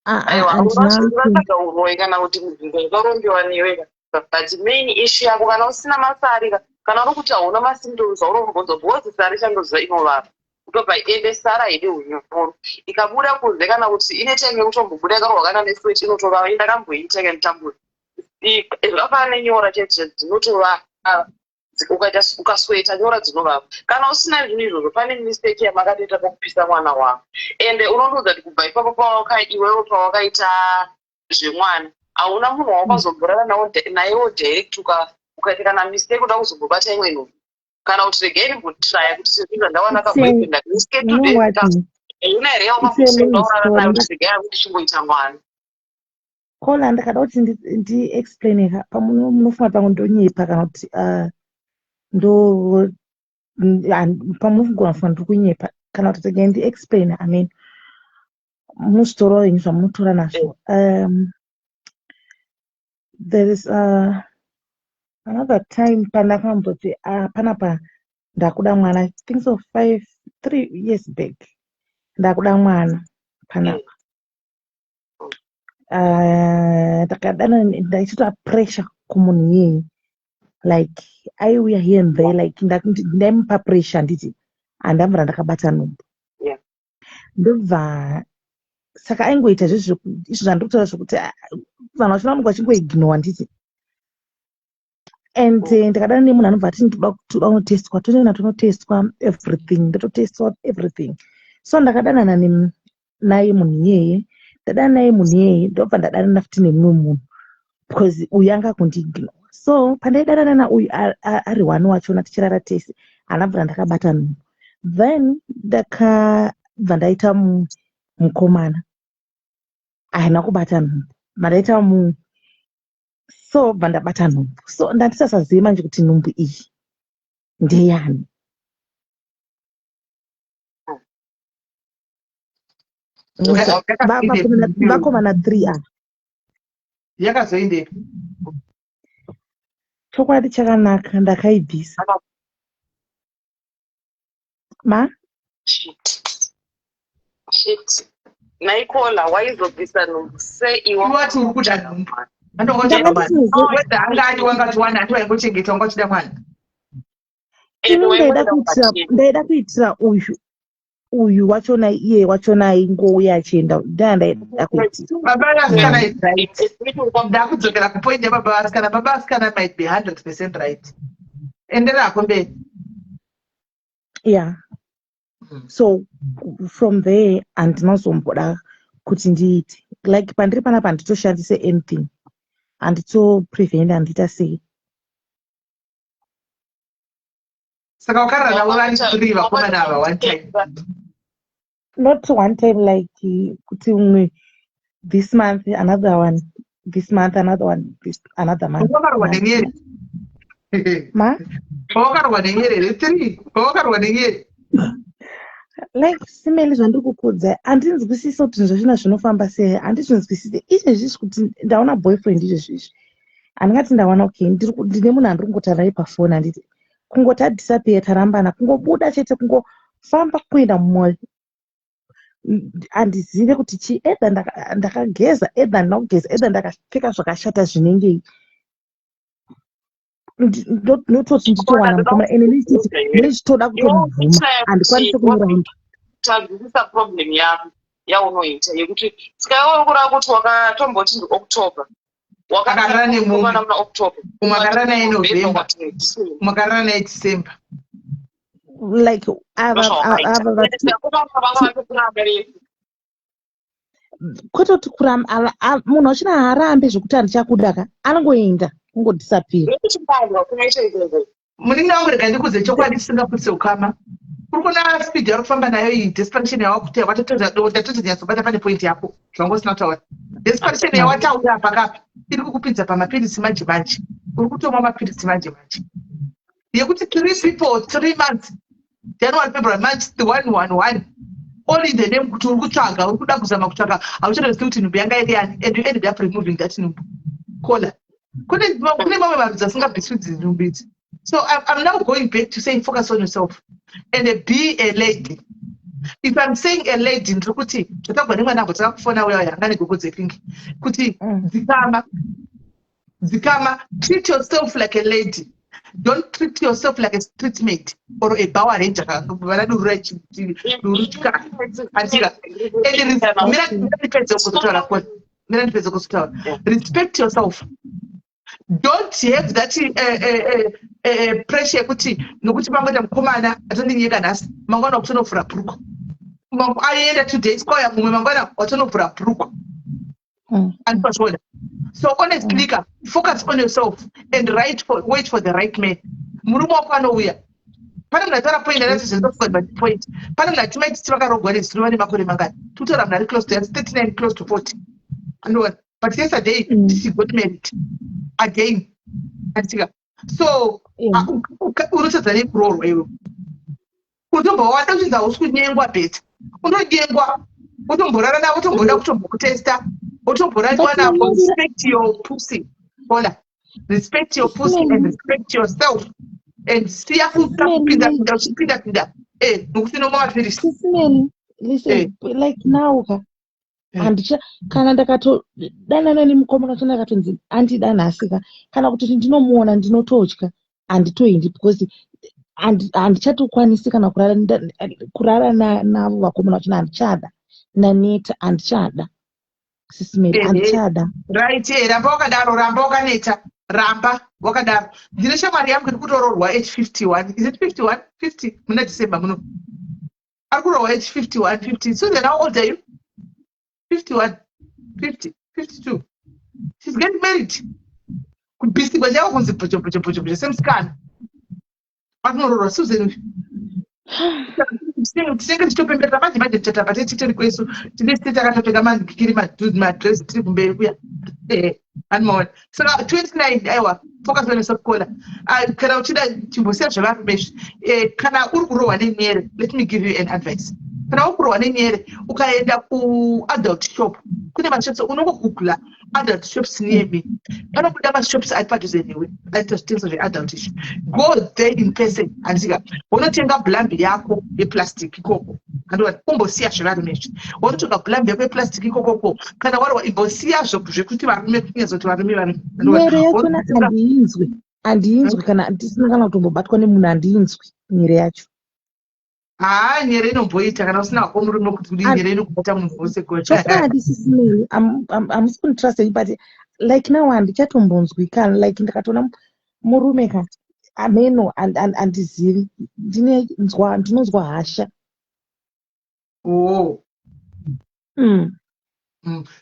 handina uroyi kana kuti mubvunzo yakarombiwa newe, but main issue yako kana usina masari kana uri kuti hauna masymptoms aurongobvunza bhozi sari chandoziva inovava kutobva ende sara haidi unyoro ikabuda kunze kana kuti ine time yekutombobuda yakarwakana neswet inotovava. Ndakamboiita kenditambura zvakafanana nenyora chete dzinotovava, ukasweta nyora dzinovava. Kana usina zvinhu izvozvo pane mistake yamakatoita pakupisa mwana wako, ende unondoudza kuti kubva ipapo iwewo pawakaita zvemwana hauna munhu wawakazomborana naiwo direct ukaita kana mistake uda kuzombobata imwe nhumbi kana kuti regai nimbotraya kuti sezvinhu zvandawana kaboyfriend una here yaumakusedaurara nayo kuti regai akuti chimboita mwana kola ndakada kuti ndiexplaine pamunofunga pamwe ndonyepa kana kuti pamunogona kufunga ndiri kunyepa kana kuti regai ndiexplaine amen muzvitora zvenyu zvamunotora nazvo. There is another time pandakamboti panapa ndakuda mwana, I think so 3 years back ndakuda mwana panapa. Ndakadana ndaichita pressure kumunhu iyeye, like aiuya here and there, like ndaimupa pressure nditi handambura ndakabata nhumbu ndobva saka aingoita izvo zvandiri kutaura zvokuti vanhu vachona vanenge vachingoignora nditi. And ndakadana nemunhu anobva ati toda kunotestwa, tonoenda tonotestwa everything, ndototestwa everything. So ndakadanana naye munhu iyeye, ndadana naye munhu iyeye ndobva ndadanana futi nemumwe munhu because uyu anga kundiignora. So pandaidanana nauyu ari one wachona tichirara tese handabvura ndakabata nhumbu, then ndakabva ndaita mukomana haina kubata nhumbu, mandaita so bva ndabata nhumbu. So ndandisasazivi manje kuti nhumbu iyi ndeyani. Vakomana 3 ava yakazoindepi chokwadi chakanaka ndakaibvisa naikola waizobvisa nhumbu sei iwati uri kuda nhumbu angati wangati wana hati waingochengeta wanga uchida mwana. Ndaida kuitira uyu wachona iye wachona aingouya achienda ndaida kuitira baba vasikana is right. Ndakudzokera kupoint yababa vasikana. Baba vasikana might be 100% right. Enderako mberi. Yeah. So from there handinazomboda kuti ndiite like pandiri panapa handitoshandise anything, handitoprevent, handita sei. Saka wakarara navo vari 3 vakomana ava one time. Not one time, like kuti umwe this month, another one this month, another one another month. Wakarwa nenyere. Ma? Wakarwa nenyere 3. Wakarwa nenyere. like simeli zvandiri kukudza handinzwisisi kuti zvazvina zvinofamba sei, handizvinzwisisi izvezvizvi kuti ndaona boyfriend izvezvizvi handingati ndaona okay ndine munhu andiri kungotaura naye pafoni handiti kungoti adisappear tarambana kungobuda chete kungofamba kuenda mumwoyo handizive kuti chii edha ndakageza edha handina kugeza edha ndakapfeka zvakashata zvinengei ndinototi ndichiwana mukomana ene ndichitoda kutomubvuma handikwanisi kumuramba. Tadzisisa problem yako yaunoita yekuti sikayaurikura kuti wakatomboti ndiOctober Wakarara nemukomana muna October umakarara naye November umakarara naye December like kwetoti kuramba munhu achina haarambe zvekuti handichakudaka anongoenda kungodisappear. Muningi wangu rega ndikuudze chokwadi tisingaputse ukama kuri kuona speed yari kufamba nayo iyi desperation yawakuita watatonyatsobata pane point yako zvangosina kutaura desperation yawataura pakapi iri kukupinza pamapirisi manje manje uri kutomwa mapirisi manje manje yekuti 3 people 3 months January February March 111 all in the name kuti uri kutsvaga uri kuda kuzama kutsvaga hauchatozivi kuti nhumbi yanga iri yani and you ended up removing that nhumbi kola kune mamwe vanhu dzasingabviswi idzi nhumbi idzi. So I'm now going back to saying focus on yourself and be a lady. If I'm saying a lady, ndikuti totagwa nemwana wangu takakufona uya yanga negogo dzepingi kuti zikama treat yourself like a lady. Don't treat yourself like a street mate or a power ranger. Respect yourself. Don't have that pressure kuti nokuti pamwe mukomana atondinyeka nhasi mangwana kutonovhura bhuruku aenda 2 days kwauya mumwe mangwana watonovhura bhuruku andipashoda. So honestly focus on yourself and wait for the right man. Murume wako anouya pane munhu ataura point point pane munhu atimaiti tivakarogwa neziruva nemakore mangani tikutora munhu ari close to 39 close to 40 andoona but yesterday she got married again antika so unotadza nekuroorwa iwe utombo wada kuchinza hausi kunyengwa bheta unonyengwa utomborara navo utomboda kutombokutesta utomboratiwa navo. Respect your pussy hola respect your pussy and respect yourself and siya kupinda uchipinda nokuti nomwa mapirisi listen like now handicha kana ndakatodanana nemukomana kana ndakatonzi andida nhasika kana kuti ndinomuona ndinototya handitoendi because handichatokwanisi kana kurara navo vakomana vachina handichada naneta handichada sisimeri handichada right. Ramba wakaneta ramba wakadaro. Ndine shamwari yangu iri kutoroorwa age 51 is it 51 50 muna December muno ari kuroorwa age 51 50. So then how old are you? 51 50 52. She's getting married. Kubisigwa chako kunzi pocho semusikana akunororwa Susan. Tinenge tichitopemberera manje manje tichatamba tichiteri kwesu tine takatopfeka mandikiri madress tiri kumberi kuya anomaona. Saka 29 aiwa focus on yourself kola kana uchida chimbosiya zvevarume kana uri kurohwa nenyere let me give you an advice. Kana uri kurohwa nenyere ukaenda kuadult shop kune mashops unongogugula adult shops near me panobuda mashops ari padhuze newe aita zvitengeswa zveadult ishi go there in person andika unotenga blambi yako yeplastic ikoko kandiwani umbosiya zvevarume izvi unotenga blambi yako yeplastic ikokoko kana warwa imbosiya zvekuti varume kunyazoti varume nyere yachona handiinzwi kana ndisina kana kutombobatwa nemunhu handiinzwi nyere yacho. Nyere inomboita kana usina wako murume kuti nyere inokubata munhu wose gocha. Handisisimeli hamusi kunitrust but like now handichatombonzwikana like ndakatoona murume ka ameno handizivi ndinonzwa hasha.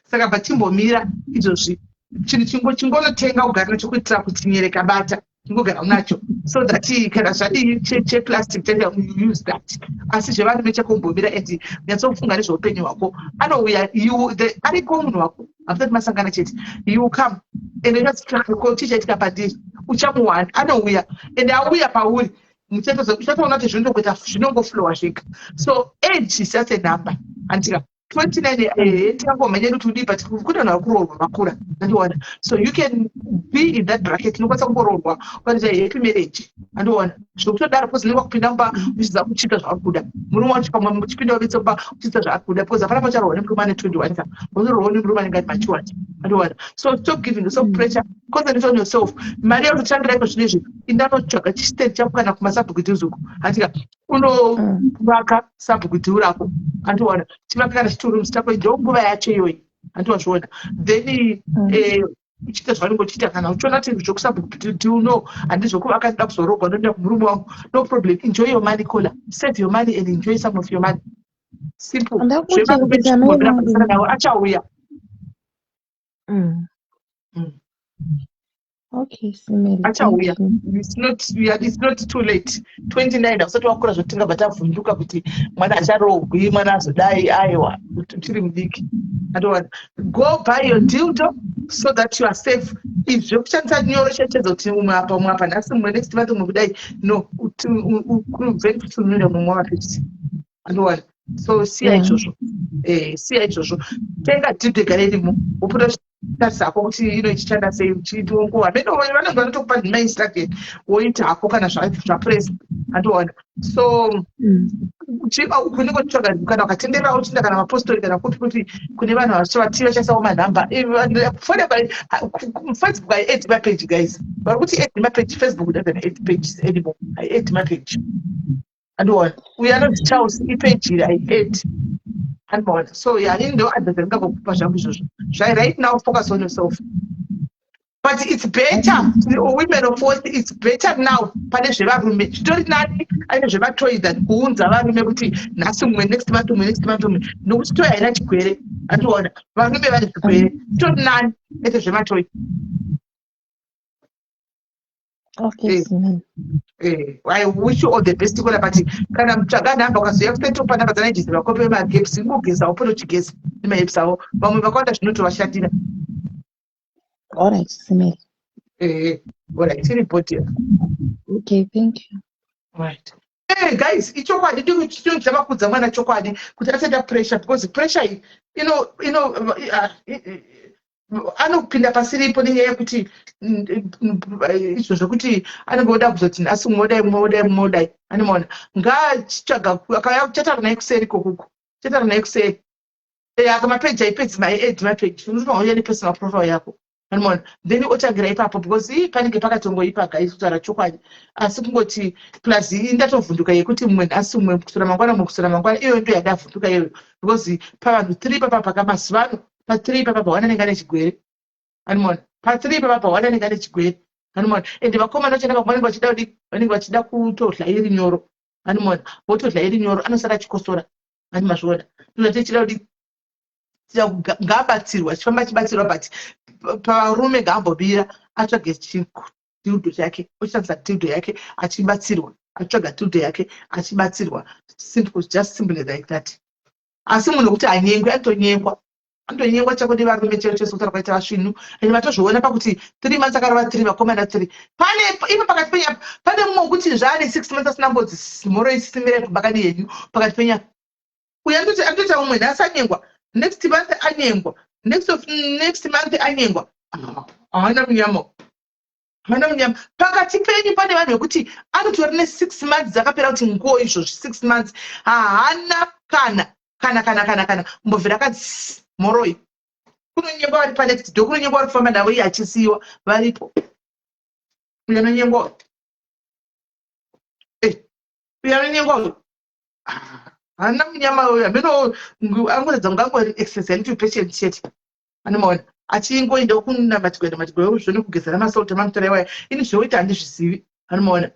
Saka patimbomira izvozvi chinhu chingonotenga ugara nacho kuitira kuti nyere kabata ngogara unacho so that kana zvadii cheplastic you use that asi zvevarume chakombomira and nyatsofunga nezveupenyu hwako anouya ariko munhu wako afutati masangana chete you come and chichaitika pandiri uchamuwana anouya and auya pauri uchatoona kuti zvinongoita zvinongoflowa zvega. So age is just a number. Andika 29 tingangomhanya kuti udii, but kunoda kuroorwa makura andiona. So you can be in that bracket, unokwanisa kungoroorwa ukaita happy marriage andiona. Zvokutodaro because unenge kupinda mumba uchiziva kuchita zvauri kuda. Murume wacho pamwe muchipinda wese mumba uchiita zvauri kuda because hapana pacharohwa nemurume ane 21 ka. Unorohwa nemurume anenge ane machiwati andiona. So stop giving yourself pressure. Concentrate on yourself. Mari yakutsvagira iko zvinezvi indanotsvaga chistate chako kana kumasabhuku uzuku. Andika unovaka sabhuku rako andiona. Chivaka kana chituru chako ndo nguva yacho iyoyi andozviona. Then uchiita zvaunenge uchiita kana uchiona kuti zvokusabhuku no handizvokuvaka ndida kuzorogwa ndoenda kumurume wangu, no problem. Enjoy your money, Kola. Save your money and enjoy some of your money. Simple. Nawo achauya. Okay, Simeli. Achauya. It's not too late. 29 usati wakura zvotinga batavhunduka kuti mwana acharogwi, mwana azodai aiwa tiri mudiki. Go buy your dildo so that you are safe. If zvokushandisa nyoro chechedzo kuti umwe apa nhasi mumwe next month umwe kudai no very soon mumwe wapedzi andiwana. So siya izvozvo tenga dildo garerimo upura zako kuti ichichanda sei uchitongowa vanenge vanotokupa nemainstruction woita hako kana zvapresa andiwana. So kunenge kutsvaga kana ukatenderera uchinda kana mapostori kana kuti kune vanhu vachivati vachasawo manhamba Facebook I add mapage guys, vari kuti add mapage. Facebook doesn't add pages anymore. I add mapage andiwana. We are not Charles ipage here I add andiwana. So ini ndo advert ndingakupa zvangu izvozvo. Right now focus on yourself. But it's better, women of force, it's better now. Pane zvevarume zvitori nani aine zvematoys than kuunza varume kuti nhasi mumwe next month umwe nokuti toy haina chigwere andiona. Varume vane chigwere zvitori nani ete zvematoy. Okay, I wish you all the best. But kana mtsvaga nhamba ukazoya kusetopa nhamba dzanaijisi vakope magaps ingogeza upono chigezi nemaepsawo vamwe vakawanda zvinotovashatira. All right, Simeli. All right, report here. Okay, thank you. Right. Hey guys, ichokwadi chinhu chavakudza mwana chokwadi kuti asenda pressure, because pressure anopinda pasiripo nenyaya yekuti izvo zvokuti anenge oda kuzoti nhasi modai animona ngachitsvaga akauya kuchataura naye kuseri kokuko chataura naye kuseri akamapeji aipedzi maed mapeji unofanauya nepersonal profile yako animona, then otangira ipapo because panenge pakatongoipaka kutaura chokwadi, asi kungoti plus indatovhunduka yekuti mumwe nhasi mumwe kusura mangwana iyo ndo yadavhunduka iyoyo because pavanhu 3 papa pakamazuva ano pa3 papa pawana nenga nechigwere animona, pa3 papa pawana nenga nechigwere animona, ende vakomana vacho vanenge vachida kutodla iri nyoro animona, votodla iri nyoro anosara chikosora animazviona ndozvatichida kuti ngaabatsirwa chifamba chibatsirwa but parume ngaambobira atsvage tildo chake oshandisa tildo yake achibatsirwa atsvaga tildo yake achibatsirwa just simple like that. Asi munhu kuti anyengwe antonyengwa chako nevarume chete sokutaura kwaita vasvinu ende vatozviona pakuti 3 months akarova 3 vakomana 3 pane ipo pakati penyapa pane mumwe wekuti zvaane 6 months asina mbodzi mhoro isimira kubakani yenyu pakati penyapa uye anototi umwe nhasi anyengwa next month anyengwa next month anyengwa haana munyama pakati penyu pane vanhu vekuti anotori ne6 months dzakapera kuti nguo izvozvi 6 months haana kana mbovhera akadzi moroi kunonyengwa vari panext do kunonyengwa vari kufamba navo iye achisiyiwa varipo uyo anonyengwa uyo haana munyama uyo ameno angoredza ngangori exercise into patient chete anomaona achingoenda kunamatigwena zvone kugezera masauti mamutora iwaya ini zvoita handizvizivi anomaona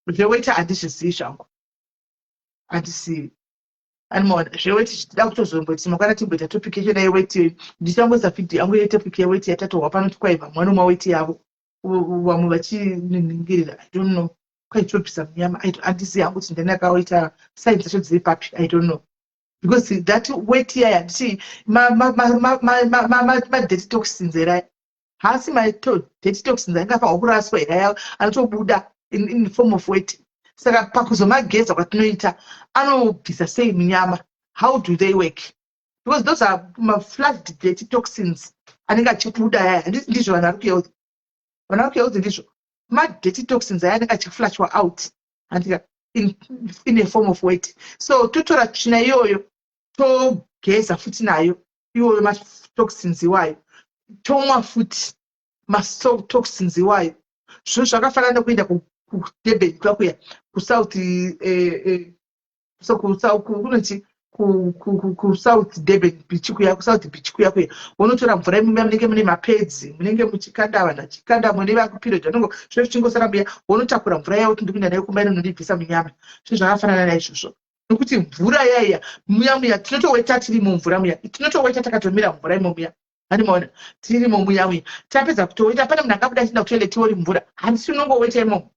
zvoita handizvizivi zvangu handisivi anomaona zvewaiti zvichida kutozomboti makwana timboita topic yachona yewaiti ndichangoisa fidhi yangu yetopic yewaiti yatatohwa pano tikwaiva mwana mawaiti yavo vamwe vachininingirira I don't know kwaitopisa munyama handisi yangu kuti ndanakawaita saini dzacho dziri papi I don't know because that weight yaya handiti ma-dirty toxins eraya haasi ma-dirty toxins angafanwa kuraswa eraya anotobuda in the form of weight. Saka pakuzomageza kwatinoita anobvisa sei munyama. How do they work? Because those are flat dirty toxins. Anenge achibuda yaya ndizvo vanhu vari kuhealth ndizvo dirty toxins aya anenge achiflashwa out andika in a form of weight. So totora tsvina iyoyo togeza futi nayo iyoyo matoxins iwayo tomwa futi toxins iwayo. Zvinhu zvakafanana nekuenda kuDurban kwakuya kuSouth kunoti kuSouth Durban beach kuya kuSouth beach kuya unotora mvura imomo munenge mune mapedzi munenge muchikanda vanhu vachikanda mune vakuperiod vanongo zvino zvichingosara mbuya unotakura mvura yawo kuti ndikuenda nayo kumba inonondibvisa munyama. Zvinhu zvakafanana naizvozvo nokuti mvura yaiya muya tinotoweta tiri mumvura muya tinotoweta takatomira mvura imo muya hanimaona tiri muya muya tapedza kutoweta pane munhu angabuda achienda kutoilet ori mvura handisi unongoweta imomo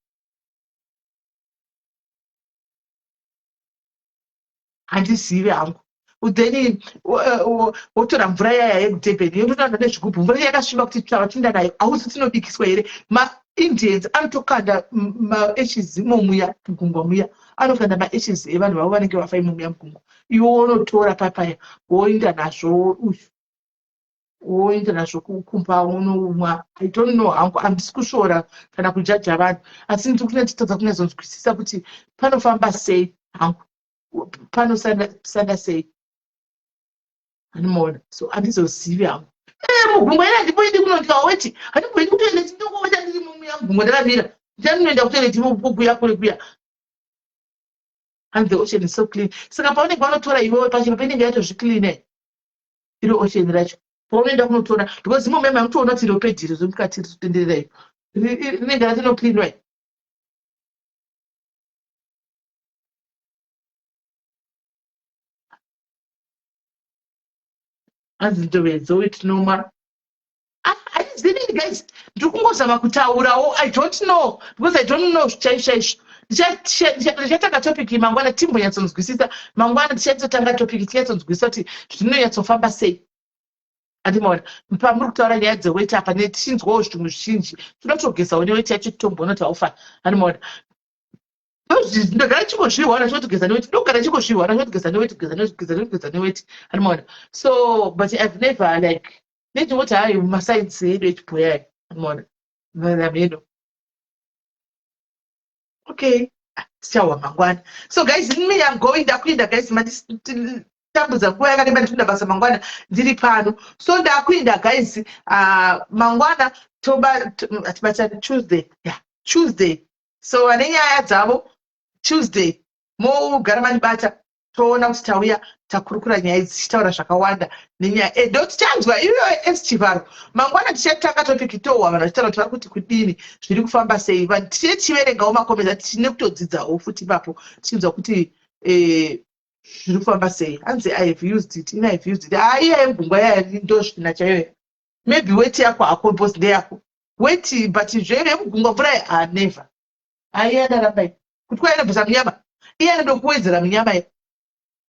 handizivi hangu. Then wotora mvura yaya yekudurban yototaura nezvigubhu mvura yakasviba kuti tavatinda nayo hausi tinobikiswa here. MaIndians anotokanda maHs imomuya mugungwa muya anokanda maHs evanhu vavo vanenge vafa imomuya mugungwa iwo unotora papaya woenda nazvo kumba unomwa. I don't know hangu handisi kushora kana kujaja vanhu asi ndiri kunetitadza kunyazonzwisisa kuti panofamba sei hangu panosanda sei hanimaona. So handizozivi hangu mugungwa ina ndimboendi kunondika weti handimboendi kutoileti ndongoweta ndiri mumuya mugungwa ndakamira ndanoenda kutoileti kuya kuri kuya and the ocean is so clean. Saka paunenge vanotora iwewe pachino painenge yatozvikline iro ocean racho paunoenda kunotora because imo mema mutoona kuti ropedi rezvemukati ritotendererayo rinenge ratinoklinwa hanzi ndovedzo itinoma. Handizivi guys ndiri kungozama kutaurawo I don't know because I don't know chaizvo. Ndichatanga topic mangwana timbonyatsonzwisisa mangwana tichatotanga topic tinyatsonzwisisa kuti zvinonyatsofamba sei handimaona. Pamuri kutaura nyaya dzeweti apa netichinzwawo zvinhu zvizhinji tinotogezawo neweti yacho titomboona kuti haufa handimaona. Ndogara chingozvirwana chotogeza neweti ndogara chingozvirwana chotogeza neweti handimaona. So but I've never like netingoti hayi masainsi edu echibhoyayo handimaona meno. Okay, tichawa mangwana. So guys, me I'm going ndakuinda guys tambudza nguva yakareba ndikuinda basa mangwana ndiri pano. So ndakuinda guys mangwana atibata Tuesday. Yeah, Tuesday. So ane nyaya dzavo Tuesday mogara manibata toona kuti tauya takurukura nyaya idzi tichitaura zvakawanda nenyaya edo tichanzwa iyoyo echivharo mangwana tichatanga topic tohwa vanhu vachitaura kuti vari kuti kudini zviri kufamba sei vanhu tichiverengawo makomeza tine kutodzidzawo futi ipapo tichinzwa kuti zviri kufamba sei. Hanzi I have used it iya yegungwa yaya ndosvina chaiyo maybe weti yako hako bos ndeyako weti but zveyo yemugungwa mvura never aiya ndarambai kuti kwainobvisa munyama iya ndokuwedzera munyama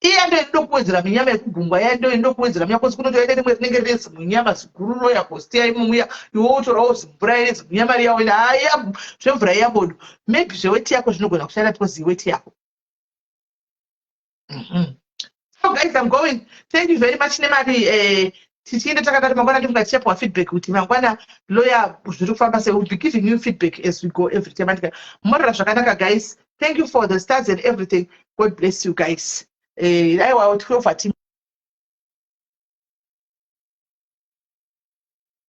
iya ndokuwedzera munyama yekugungwa iya ndokuwedzera munyama kosi kunotoenda rimwe rinenge rezi munyama ziguru roya kostiya imomuya iwe wotorawo zimvura irezi munyama riyawo aiya zvemvura iyambodo maybe zveweti yako zvinogona kushanda because iweti yako. So guys, I'm going. Thank you very much nemari tichienda takadaro mangwana ndingachipawa feedback kuti mangwana lawyer zviri kufamba sei. We'll be giving you feedback as we go every time. Morara zvakanaka guys. Thank you for the stars and everything. God bless you guys. Aiwa 12 team